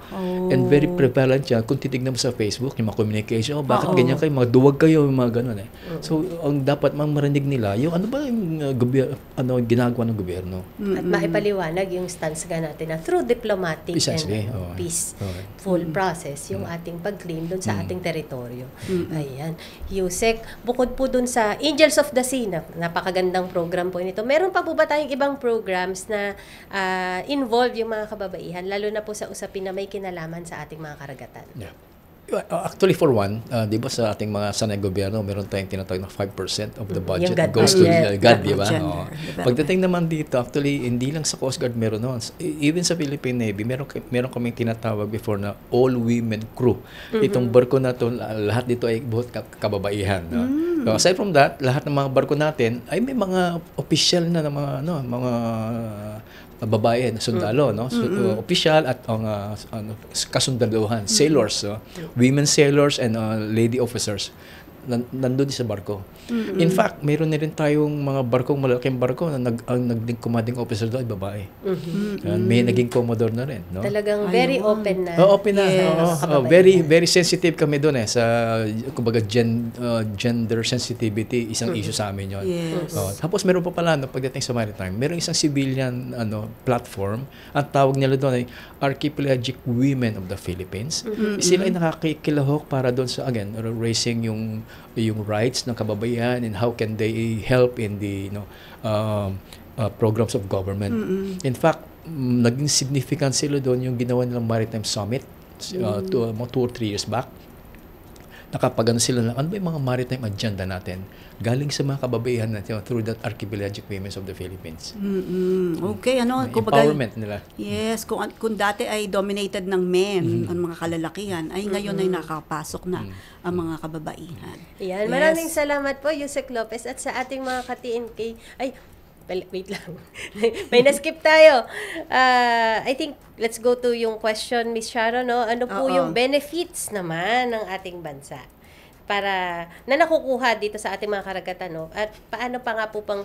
S9: And very prevalent yan. Kung titignan mo sa Facebook, yung mga communication, bakit ganyan kayo, mga duwag kayo, yung mga ganun So, ang dapat marinig nila, yung ano ba yung ginagawa ng gobyerno.
S4: At maipaliwanag yung stance nga natin na through diplomatic and peaceful process, yung ating pag-claim dun sa ating teritoryo. Ayan. Yusek, bukod po dun sa Angels of the Sea, napakagandang program po nito. Meron pa po ba tayong ibang programs na involve yung mga kababaihan, lalo na po sa usapin na may kinalaman sa ating mga karagatan?
S9: Yeah. Actually, for one, di ba sa ating mga sanay gobyerno, meron tayong tinatawag na 5% of the budget goes to GAD, di ba? Pagdating naman dito, actually, hindi lang sa Coast Guard meron noon. Even sa Philippine Navy, meron kaming tinatawag before na all-women crew. Itong barko na to, lahat dito ay buhat kababaihan. So, aside from that, lahat ng mga barko natin ay may mga official na mga babae na sundalo, no? So, official at kasundaluhan, sailors, women sailors and lady officers nandun sa barko. In fact, mayroon na rin tayong mga malaking barko na ang naging commanding officer doon ay babae. May naging commodore na rin, no?
S4: Talagang very open na.
S9: Open na. Very very sensitive kami doon sa kumbaga gender sensitivity, isang issue sa amin 'yon. Tapos meron pa pala pagdating sa maritime, meron isang civilian platform, ang tawag nila doon ay Archipelagic Women of the Philippines. Sila ay nakakikilahok para doon sa raising yung rights ng kababaihan and how can they help in the programs of government. In fact, naging significant sila doon yung ginawa nilang Maritime Summit 2 or 3 years back. Nakapagano sila lang, ano ba yung mga maritime agenda natin galing sa mga kababaihan natin through that Archipelagic Women of the Philippines.
S3: Okay,
S9: empowerment nila.
S3: Yes, kung dati ay dominated ng men, ang mga kalalakihan, ay ngayon ay nakapasok na ang mga kababaihan.
S4: Yan, maraming salamat po, Yusek Lopez, at sa ating mga ka-TNK. Wait lang. May na-skip tayo. I think, let's go to yung question, Miss Sharon, no? Ano po yung benefits naman ng ating bansa para na nakukuha dito sa ating mga karagatan, no? At paano pa nga po pang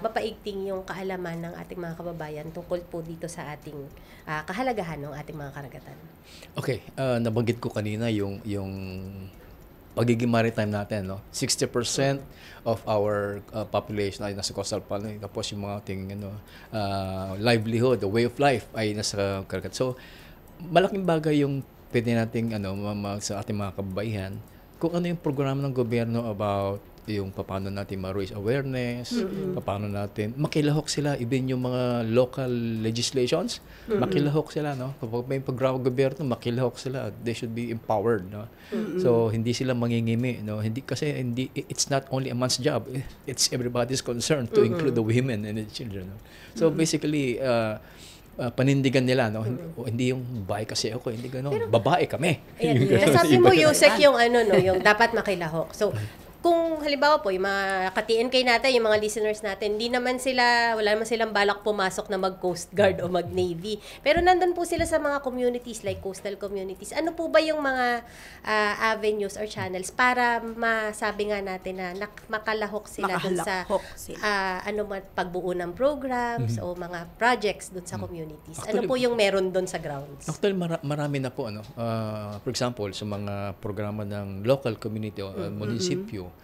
S4: mapaigting yung kaalaman ng ating mga kababayan tungkol po dito sa ating kahalagahan ng ating mga karagatan?
S9: Okay, nabanggit ko kanina yung pagiging maritime natin, no? 60% of our population ay nasa coastal plain, tapos yung mga ating livelihood, the way of life ay nasa karagatan. So, malaking bagay yung pwede nating sa ating mga kababaihan kung ano yung programa ng gobyerno about yung paano natin ma-raise awareness, paano natin makilahok sila, even yung mga local legislations, makilahok sila, no? Kapag may programa ng gobyerno, makilahok sila. They should be empowered, no? So, hindi sila mangingimi, no? It's not only a man's job. It's everybody's concern to include the women and the children, no? So, basically, panindigan nila, no? Hindi yung babae kasi ako, hindi gano'n. Babae kami.
S4: Sabi mo, Yusek, yung yung dapat makilahok. So, kung halimbawa po, yung mga ka-TNK natin, yung mga listeners natin, wala naman silang balak pumasok na mag-Coast Guard o mag-Navy. Pero nandun po sila sa mga communities, like coastal communities. Ano po ba yung mga avenues or channels para masabi nga natin na makalahok sila dun sa pagbuo ng programs o mga projects dun sa communities? Actually, ano po yung meron dun sa grounds?
S9: Actually, marami na po. For example, sa mga programa ng local community o munisipyo,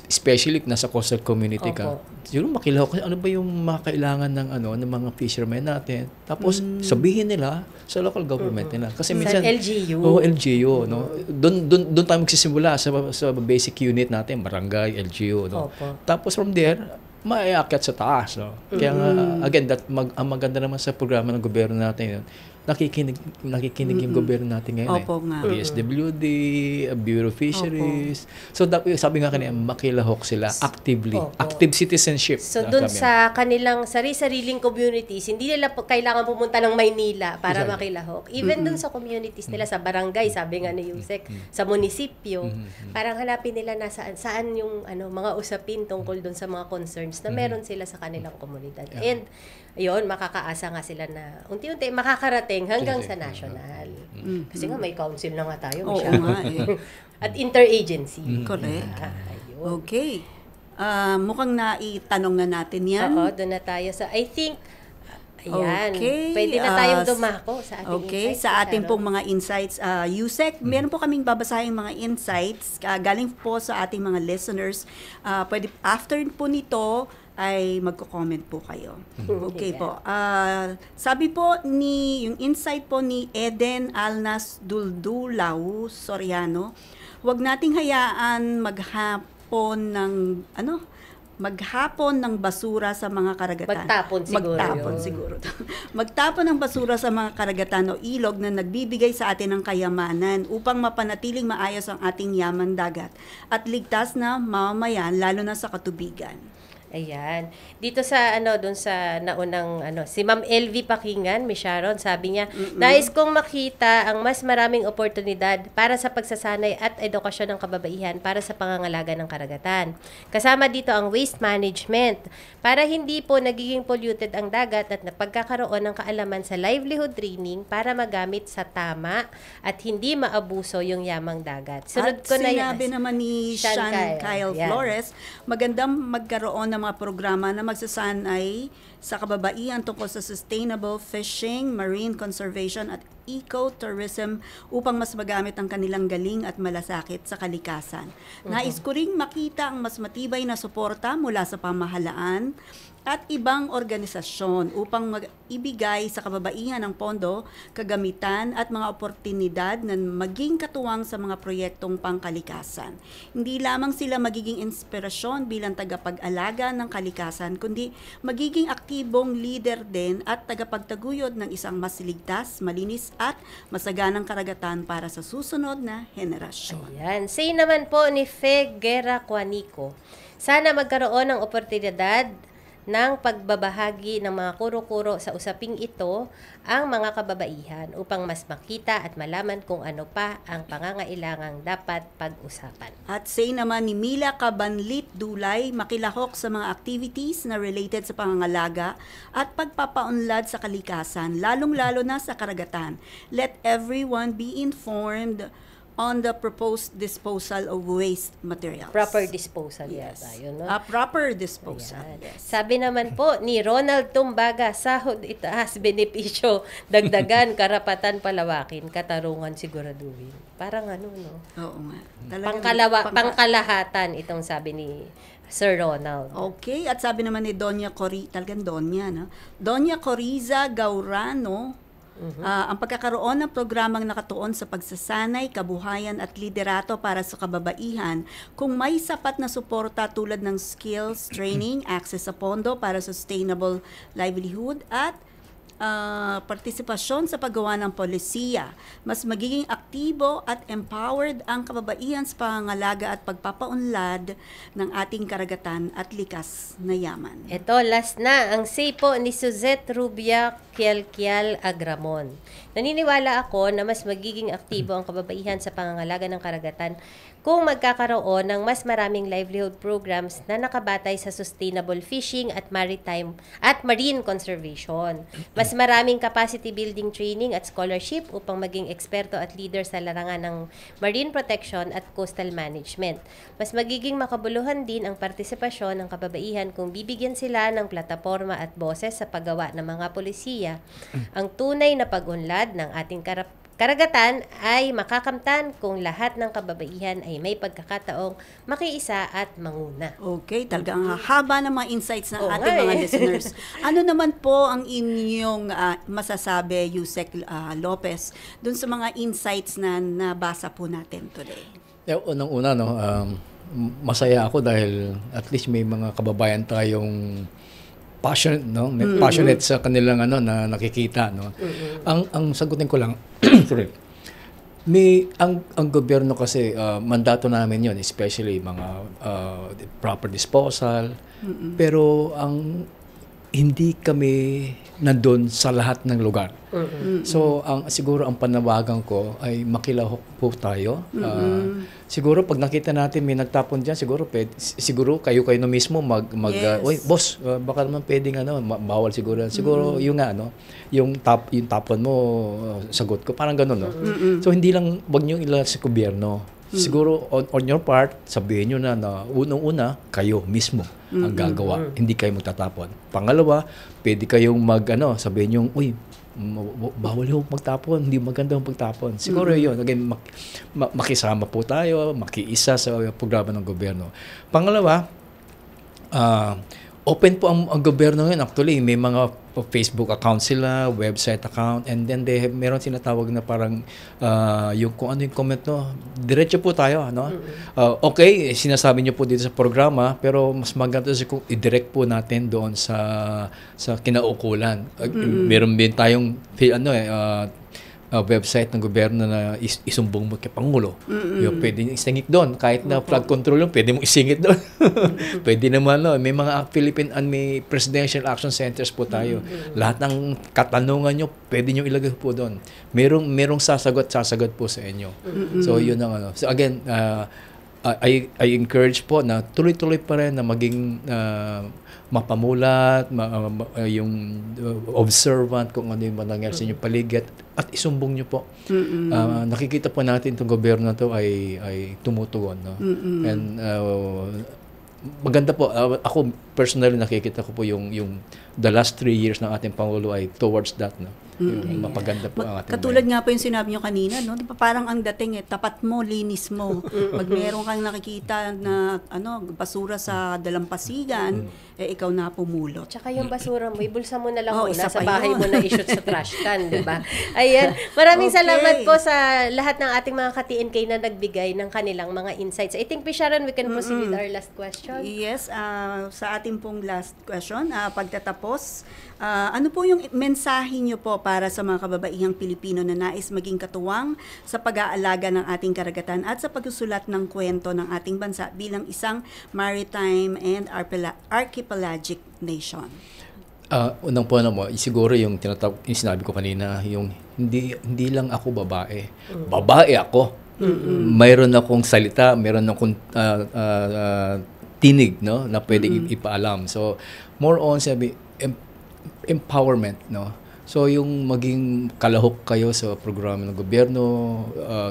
S9: especially nasa coastal community ka, siguro makilahok ano ba yung mga kailangan ng mga fishermen natin. Tapos sabihin nila sa local government nila. Kasi minsan
S4: sa LGU.
S9: LGU, no. Doon tayo magsisimula sa basic unit natin, barangay, LGU, no. Tapos from there, maiakyat sa taas, no. Kaya again, ang maganda naman sa programa ng gobyerno natin, nakikinig yung gobyerno natin ngayon. DSWD, Bureau of Fisheries. So, sabi nga kanina, makilahok sila actively. Active citizenship.
S4: So, dun sa kanilang sariling communities, hindi nila kailangan pumunta ng Maynila para makilahok. Even dun sa communities nila, sa barangay, sabi nga ni Yusek, sa munisipyo, parang hanapin nila saan yung mga usapin tungkol dun sa mga concerns na meron sila sa kanilang komunidad. And, ayun, makakaasa nga sila na unti-unti makakarating hanggang sa national. Kasi nga may council na nga tayo. At interagency.
S3: Correct. Okay. Mukhang naitanong na natin yan.
S4: Oo, doon na tayo. So, I think, ayan, pwede na tayong dumako sa ating insights.
S3: Sa ating pong mga insights. Yusek, meron po kaming babasahing mga insights galing po sa ating mga listeners. Pwede, after po nito, ay magko-comment po kayo. Okay po. Sabi po yung insight po ni Eden Alnas Duldulaw Soriano, huwag nating hayaan maghapon ng basura sa mga karagatan. Magtapon siguro. Magtapon ng basura sa mga karagatan o ilog na nagbibigay sa atin ng kayamanan upang mapanatiling maayos ang ating yaman dagat at ligtas na mamamayan lalo na sa katubigan.
S4: Ayan. Dito sa doon sa naunang si Ma'am LV Pakingan, Miss Sharon, sabi niya, nais kong makita ang mas maraming oportunidad para sa pagsasanay at edukasyon ng kababaihan para sa pangangalaga ng karagatan. Kasama dito ang waste management para hindi po nagiging polluted ang dagat at pagkakaroon ng kaalaman sa livelihood training para magamit sa tama at hindi maabuso yung yamang dagat. Sunod
S3: At
S4: ko na
S3: sinabi naman ni Sean Kyle
S4: Yan.
S3: Flores, magandang magkaroon ng mga programa na magsasanay sa kababaihan tungkol sa sustainable fishing, marine conservation at ecotourism upang mas magamit ang kanilang galing at malasakit sa kalikasan. Nais ko ring makita ang mas matibay na suporta mula sa pamahalaan at ibang organisasyon upang ibigay sa kababaihan ng pondo, kagamitan at mga oportunidad na maging katuwang sa mga proyektong pangkalikasan. Hindi lamang sila magiging inspirasyon bilang tagapag-alaga ng kalikasan, kundi magiging aktibong leader din at tagapagtaguyod ng isang mas ligtas, malinis at masaganang karagatan para sa susunod na henerasyon.
S4: Ayan. Say naman po ni Fe Guerra Quanico, sana magkaroon ng oportunidad ng pagbabahagi ng mga kuro-kuro sa usaping ito ang mga kababaihan upang mas makita at malaman kung ano pa ang pangangailangang dapat pag-usapan.
S3: At say naman ni Mila Cabanlit Dulay, makilahok sa mga activities na related sa pangangalaga at pagpapaunlad sa kalikasan, lalong-lalo na sa karagatan. Let everyone be informed on the proposed disposal of waste materials.
S4: Proper disposal.
S3: Yes.
S4: Yun, no?
S3: Proper disposal.
S4: Ayan.
S3: Yes.
S4: Sabi naman po ni Ronald Tumbaga, sahod itaas, benepisyo, dagdagan, karapatan palawakin, katarungan siguraduhin. Parang no?
S3: Oo nga.
S4: Pangkalahatan itong sabi ni Sir Ronald.
S3: Okay, at sabi naman ni Doña talagang Doña, no? Doña Coriza Gaurano, ang pagkakaroon ng programang nakatuon sa pagsasanay, kabuhayan at liderato para sa kababaihan kung may sapat na suporta tulad ng skills, training, access sa pondo para sustainable livelihood at partisipasyon sa paggawa ng polisiya. Mas magiging aktibo at empowered ang kababaihan sa pangangalaga at pagpapaunlad ng ating karagatan at likas na yaman.
S4: Ito, last na, ang say po ni Suzette Rubia Kialkial Agramon. Naniniwala ako na mas magiging aktibo ang kababaihan sa pangangalaga ng karagatan kung magkakaroon ng mas maraming livelihood programs na nakabatay sa sustainable fishing at marine conservation. Mas maraming capacity building training at scholarship upang maging eksperto at leader sa larangan ng marine protection at coastal management. Mas magiging makabuluhan din ang partisipasyon ng kababaihan kung bibigyan sila ng plataporma at boses sa paggawa ng mga polisiya. Ang tunay na pag-unlad ng ating karagatan ay makakamtan kung lahat ng kababaihan ay may pagkakataong makiisa at manguna.
S3: Okay, talagang haba ng mga insights ng ating mga listeners. Ano naman po ang inyong masasabi, Yusek Lopez, dun sa mga insights na nabasa po natin today?
S9: Unang-una, masaya ako dahil at least may mga kababayan tayong passionate, passionate sa kanilang na nakikita, Ang sagutin ko lang, sorry. Ang gobyerno kasi mandato namin 'yon, especially mga proper disposal. Pero hindi kami nandun sa lahat ng lugar. So, siguro ang panawagan ko ay makilahok po tayo. Siguro pag nakita natin may nagtapon diyan, siguro kayo na mismo
S3: Yes.
S9: Oy, boss, baka naman pwedeng bawal siguro. Siguro yung yung tapon mo, sagot ko, parang gano'n, no? So, hindi lang, wag niyo ilagay sa gobyerno. Siguro on your part, sabihin nyo na unang-una, kayo mismo ang gagawa. Hindi kayo magtatapon. Pangalawa, pwede kayong sabihin nyo, uy, bawal yung magtapon, hindi maganda yung magtapon. Siguro yun, again, makisama po tayo, makiisa sa programa ng gobyerno. Pangalawa, open po ang gobyerno ngayon. Actually, may mga Facebook account sila, website account, and then meron sinatawag na parang yung kung ano yung comment, diretso po tayo, okay, sinasabi niyo po dito sa programa, pero mas maganda kung i-direct po natin doon sa kinaukulan. Meron din tayong website ng gobyerno na isumbong mo kay Pangulo. Yung pwede nyo isingit doon. Kahit na flood control yung pwede mo isingit doon. Pwede naman, no? May mga may presidential action centers po tayo. Lahat ng katanungan nyo, pwede nyo ilagay po doon. Merong sasagot po sa inyo. So, yun ang ano. So, again, I encourage po na tuloy-tuloy pa rin na maging mapamulat, yung observant kung ano yung nangyari sa inyong paligid at isumbong nyo po. Nakikita po natin itong gobyerno na to ay tumutugon. No? And maganda po. Ako personally nakikita ko po yung the last 3 years ng ating Pangulo ay towards that. No? Yung mapaganda po ang ating
S3: Katulad nga po yung sinabi nyo kanina, no? Di ba parang ang dating tapat mo, linis mo. Pag meron kang nakikita na basura sa dalampasigan, ikaw na pumulot.
S4: Tsaka yung basura mo, ibulsa mo na lang muna
S3: isa
S4: sa
S3: pa
S4: bahay
S3: yun.
S4: mo na i-shoot sa trash can, di ba? Ayan. Maraming salamat po sa lahat ng ating mga ka-TNK na nagbigay ng kanilang mga insights. I think, Sharon, we can proceed with our last question.
S3: Yes, sa ating pong last question, pagtatapos, ano po yung mensahe nyo po para sa mga kababaihang Pilipino na nais maging katuwang sa pag-aalaga ng ating karagatan at sa pagsusulat ng kwento ng ating bansa bilang isang maritime and archipelagic nation?
S9: Unang po siguro yung sinabi ko kanina, yung hindi lang ako babae. Babae ako. Mayroon akong salita, mayroon akong tinig, no, na pwedeng ipaalam. So, more on empowerment, no. So, yung maging kalahok kayo sa programa ng gobyerno,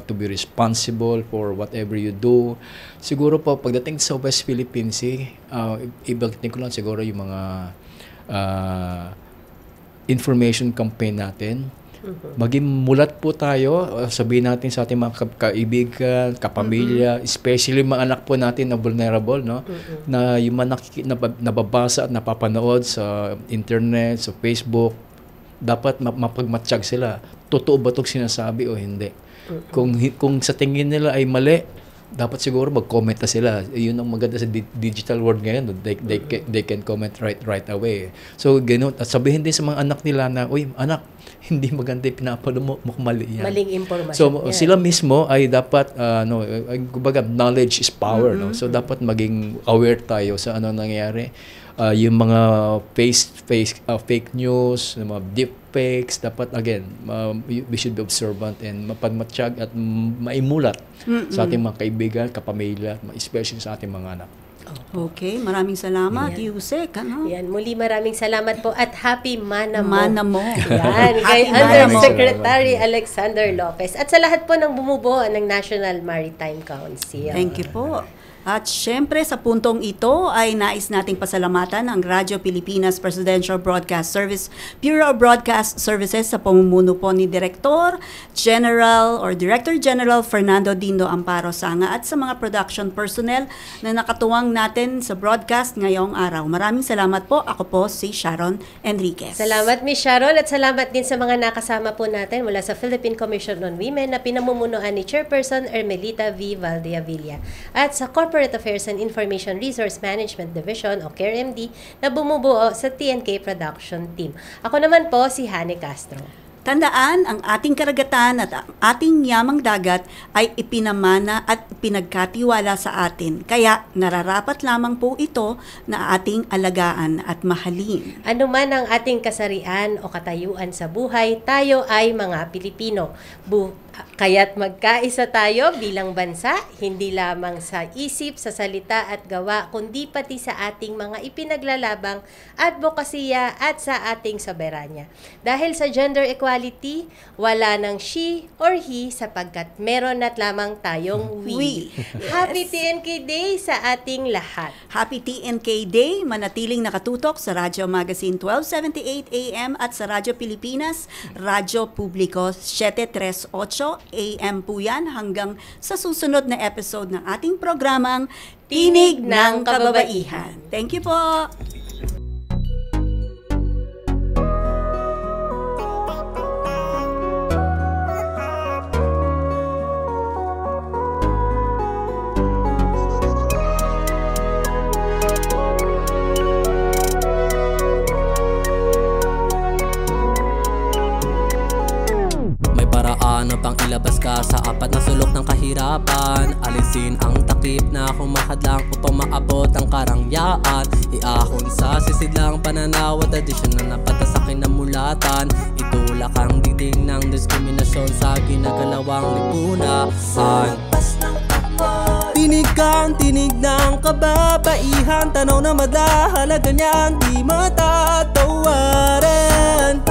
S9: to be responsible for whatever you do. Siguro po, pagdating sa West Philippine Sea, ibagitin ko lang siguro yung mga information campaign natin. Maging mulat po tayo, sabihin natin sa ating mga kaibigan, kapamilya, especially mga anak po natin na vulnerable, no? Na yung mga nababasa at napapanood sa internet, sa Facebook, dapat mapagmatsyag sila. Totoo ba itong sinasabi o hindi? Kung sa tingin nila ay mali, dapat siguro mag-comment na sila. Yun ang maganda sa digital world ngayon. They can comment right away. So, ganoon. At sabihin din sa mga anak nila na, uy, anak, hindi maganda yung pinapalo mo, mali yan.
S4: Maling impormasyon.
S9: So, sila mismo ay dapat, kumbaga, knowledge is power. No? So, dapat maging aware tayo sa ano nangyayari. Yung mga fake news, yung mga deep fakes, dapat again, we should be observant and mapagmatsyag at maimulat sa ating mga kaibigan, kapamilya, especially sa ating mga anak.
S3: Okay, maraming salamat, Yusek.
S4: Yan, muli maraming salamat po at happy Manamo.
S3: Manamo.
S4: Yan, kay Undersecretary Alexander Lopez at sa lahat po ng bumubuo ng National Maritime Council.
S3: Thank you po. At syempre sa puntong ito ay nais nating pasalamatan ang Radyo Pilipinas Presidential Broadcast Service Bureau of Broadcast Services sa pamumuno po ni Director General Fernando Dindo Amparo Sanga at sa mga production personnel na nakatuwang natin sa broadcast ngayong araw. Maraming salamat po. Ako po si Sharon Enriquez.
S4: Salamat Miss Sharon at salamat din sa mga nakasama po natin mula sa Philippine Commission on Women na pinamumunuan ni Chairperson Ermelita V. Valdeavilla at sa Corporate Affairs and Information Resource Management Division o CARE-MD na bumubuo sa TNK Production Team. Ako naman po si Hane Castro.
S3: Tandaan, ang ating karagatan at ang ating yamang dagat ay ipinamana at pinagkatiwala sa atin. Kaya nararapat lamang po ito na ating alagaan at mahalin.
S4: Ano man ang ating kasarian o katayuan sa buhay, tayo ay mga Pilipino. Kaya't magkaisa tayo bilang bansa, hindi lamang sa isip, sa salita at gawa, kundi pati sa ating mga ipinaglalabang advokasya at sa ating soberanya. Dahil sa gender equality, wala nang she or he sapagkat meron at lamang tayong we. Happy TNK Day sa ating lahat.
S3: Happy TNK Day, manatiling nakatutok sa Radyo Magazine 1278 AM at sa Radyo Pilipinas, Radyo Publiko 738 AM po yan hanggang sa susunod na episode ng ating programang Tinig ng Kababaihan. Thank you po!
S10: ka sa apat na sulok ng kahirapan. Alisin ang takip na humahadlang upang maabot ang karangyaan. Iahon sa sisidlang pananaw at tradisyon na napatas sa kinamulatan. Itulak ang dingding ng diskriminasyon sa ginagalawang lipunan.
S2: Tinig kang tinig ng kababaihan, tanaw na madahalaga niyang di matatawaran.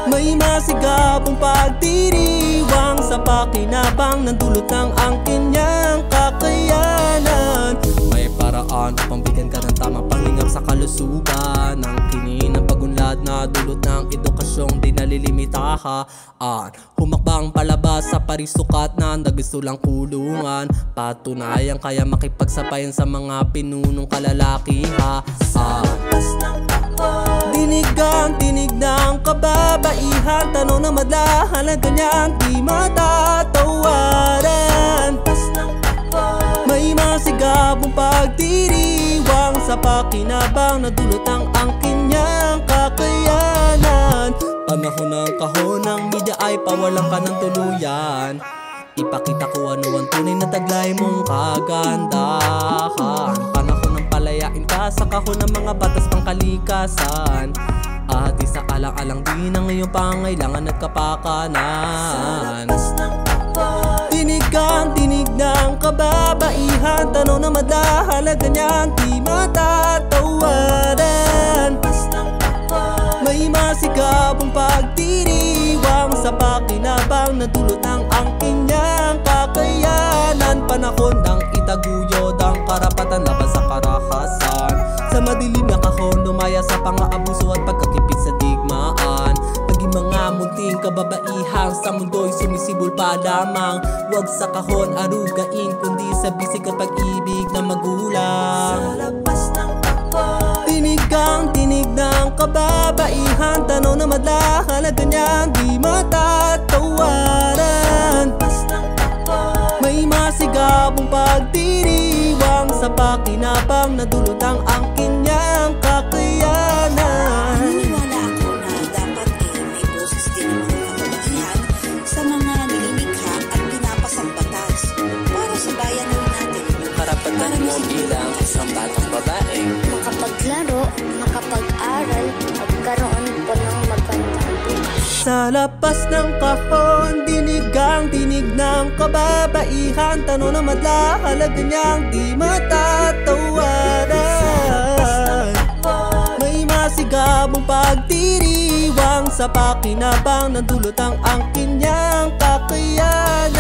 S2: May masigabong pagdiriwang sa pakinabang ng dulot ng angkin niyang kakayanan.
S10: May paraan upang bigyan ka ng tamang panglingap sa kalusugan. Ang kinin ng pagunlad na dulot ng edukasyong di nalilimitahan. Humakbang palabas sa parisukat na nagusto lang kulungan. Patunayan kaya makipagsabayan sa mga pinunong kalalakihan.
S2: Tinig ang tinig ng kababaihan, tanaw na madahalaga niyang di matatawaran. May masigabong pagdiriwang sa pakinabang na dulot ng angkin niyang kakayanan.
S10: Panahon ng kahon ng media ay pawalang ka ng tuluyan. Ipakita ko ano ang tunay na taglay mong kagandahan. Panahon ng palayain ka sa kahon ng mga batas pangkalikasan. At isa alang-alang din ang iyong pangailangan at kapakanan.
S2: Tinig ang tinig ng kababaihan, tanaw na madahalaga niyang di matatawaran. May masigabong pagdiriwang sa pakinabang na dulot ng angkin niyang kakayanan. Panahon ng itaguyod ang karapatan laban sa karahasan. Sa madilim na kahon lumaya sa pang-aabuso at pagkakipit sa digmaan. Naging mga munting kababaihan sa mundo'y sumisibol pa lamang. Huwag sa kahon arugain kundi sa bisig at pag-ibig na magulang. Sa labas ng tinig ang tinig ng kababaihan, tanaw na madahalaga niyang di matatawaran. May masigabong pagdiriwang sa pakinabang na dulot ang angkin niyang kakayanan.
S11: Naniniwala ako na dapat may boses din ng mga kababaihan sa mga nilikha at pinapasang batas para sa bayan natin.
S10: Karapatan mo bilang isang batang babae
S12: makapaglaro, makapag-aral, magkaroon po ng magandang bukas.
S2: Sa labas ng kahon, tinig ang tinig ng kababaihan, tanaw na madahalaga niyang di matatawaran. May masigabong pagdiriwang sa pakinabang na dulot ang angkin niyang kakayanan.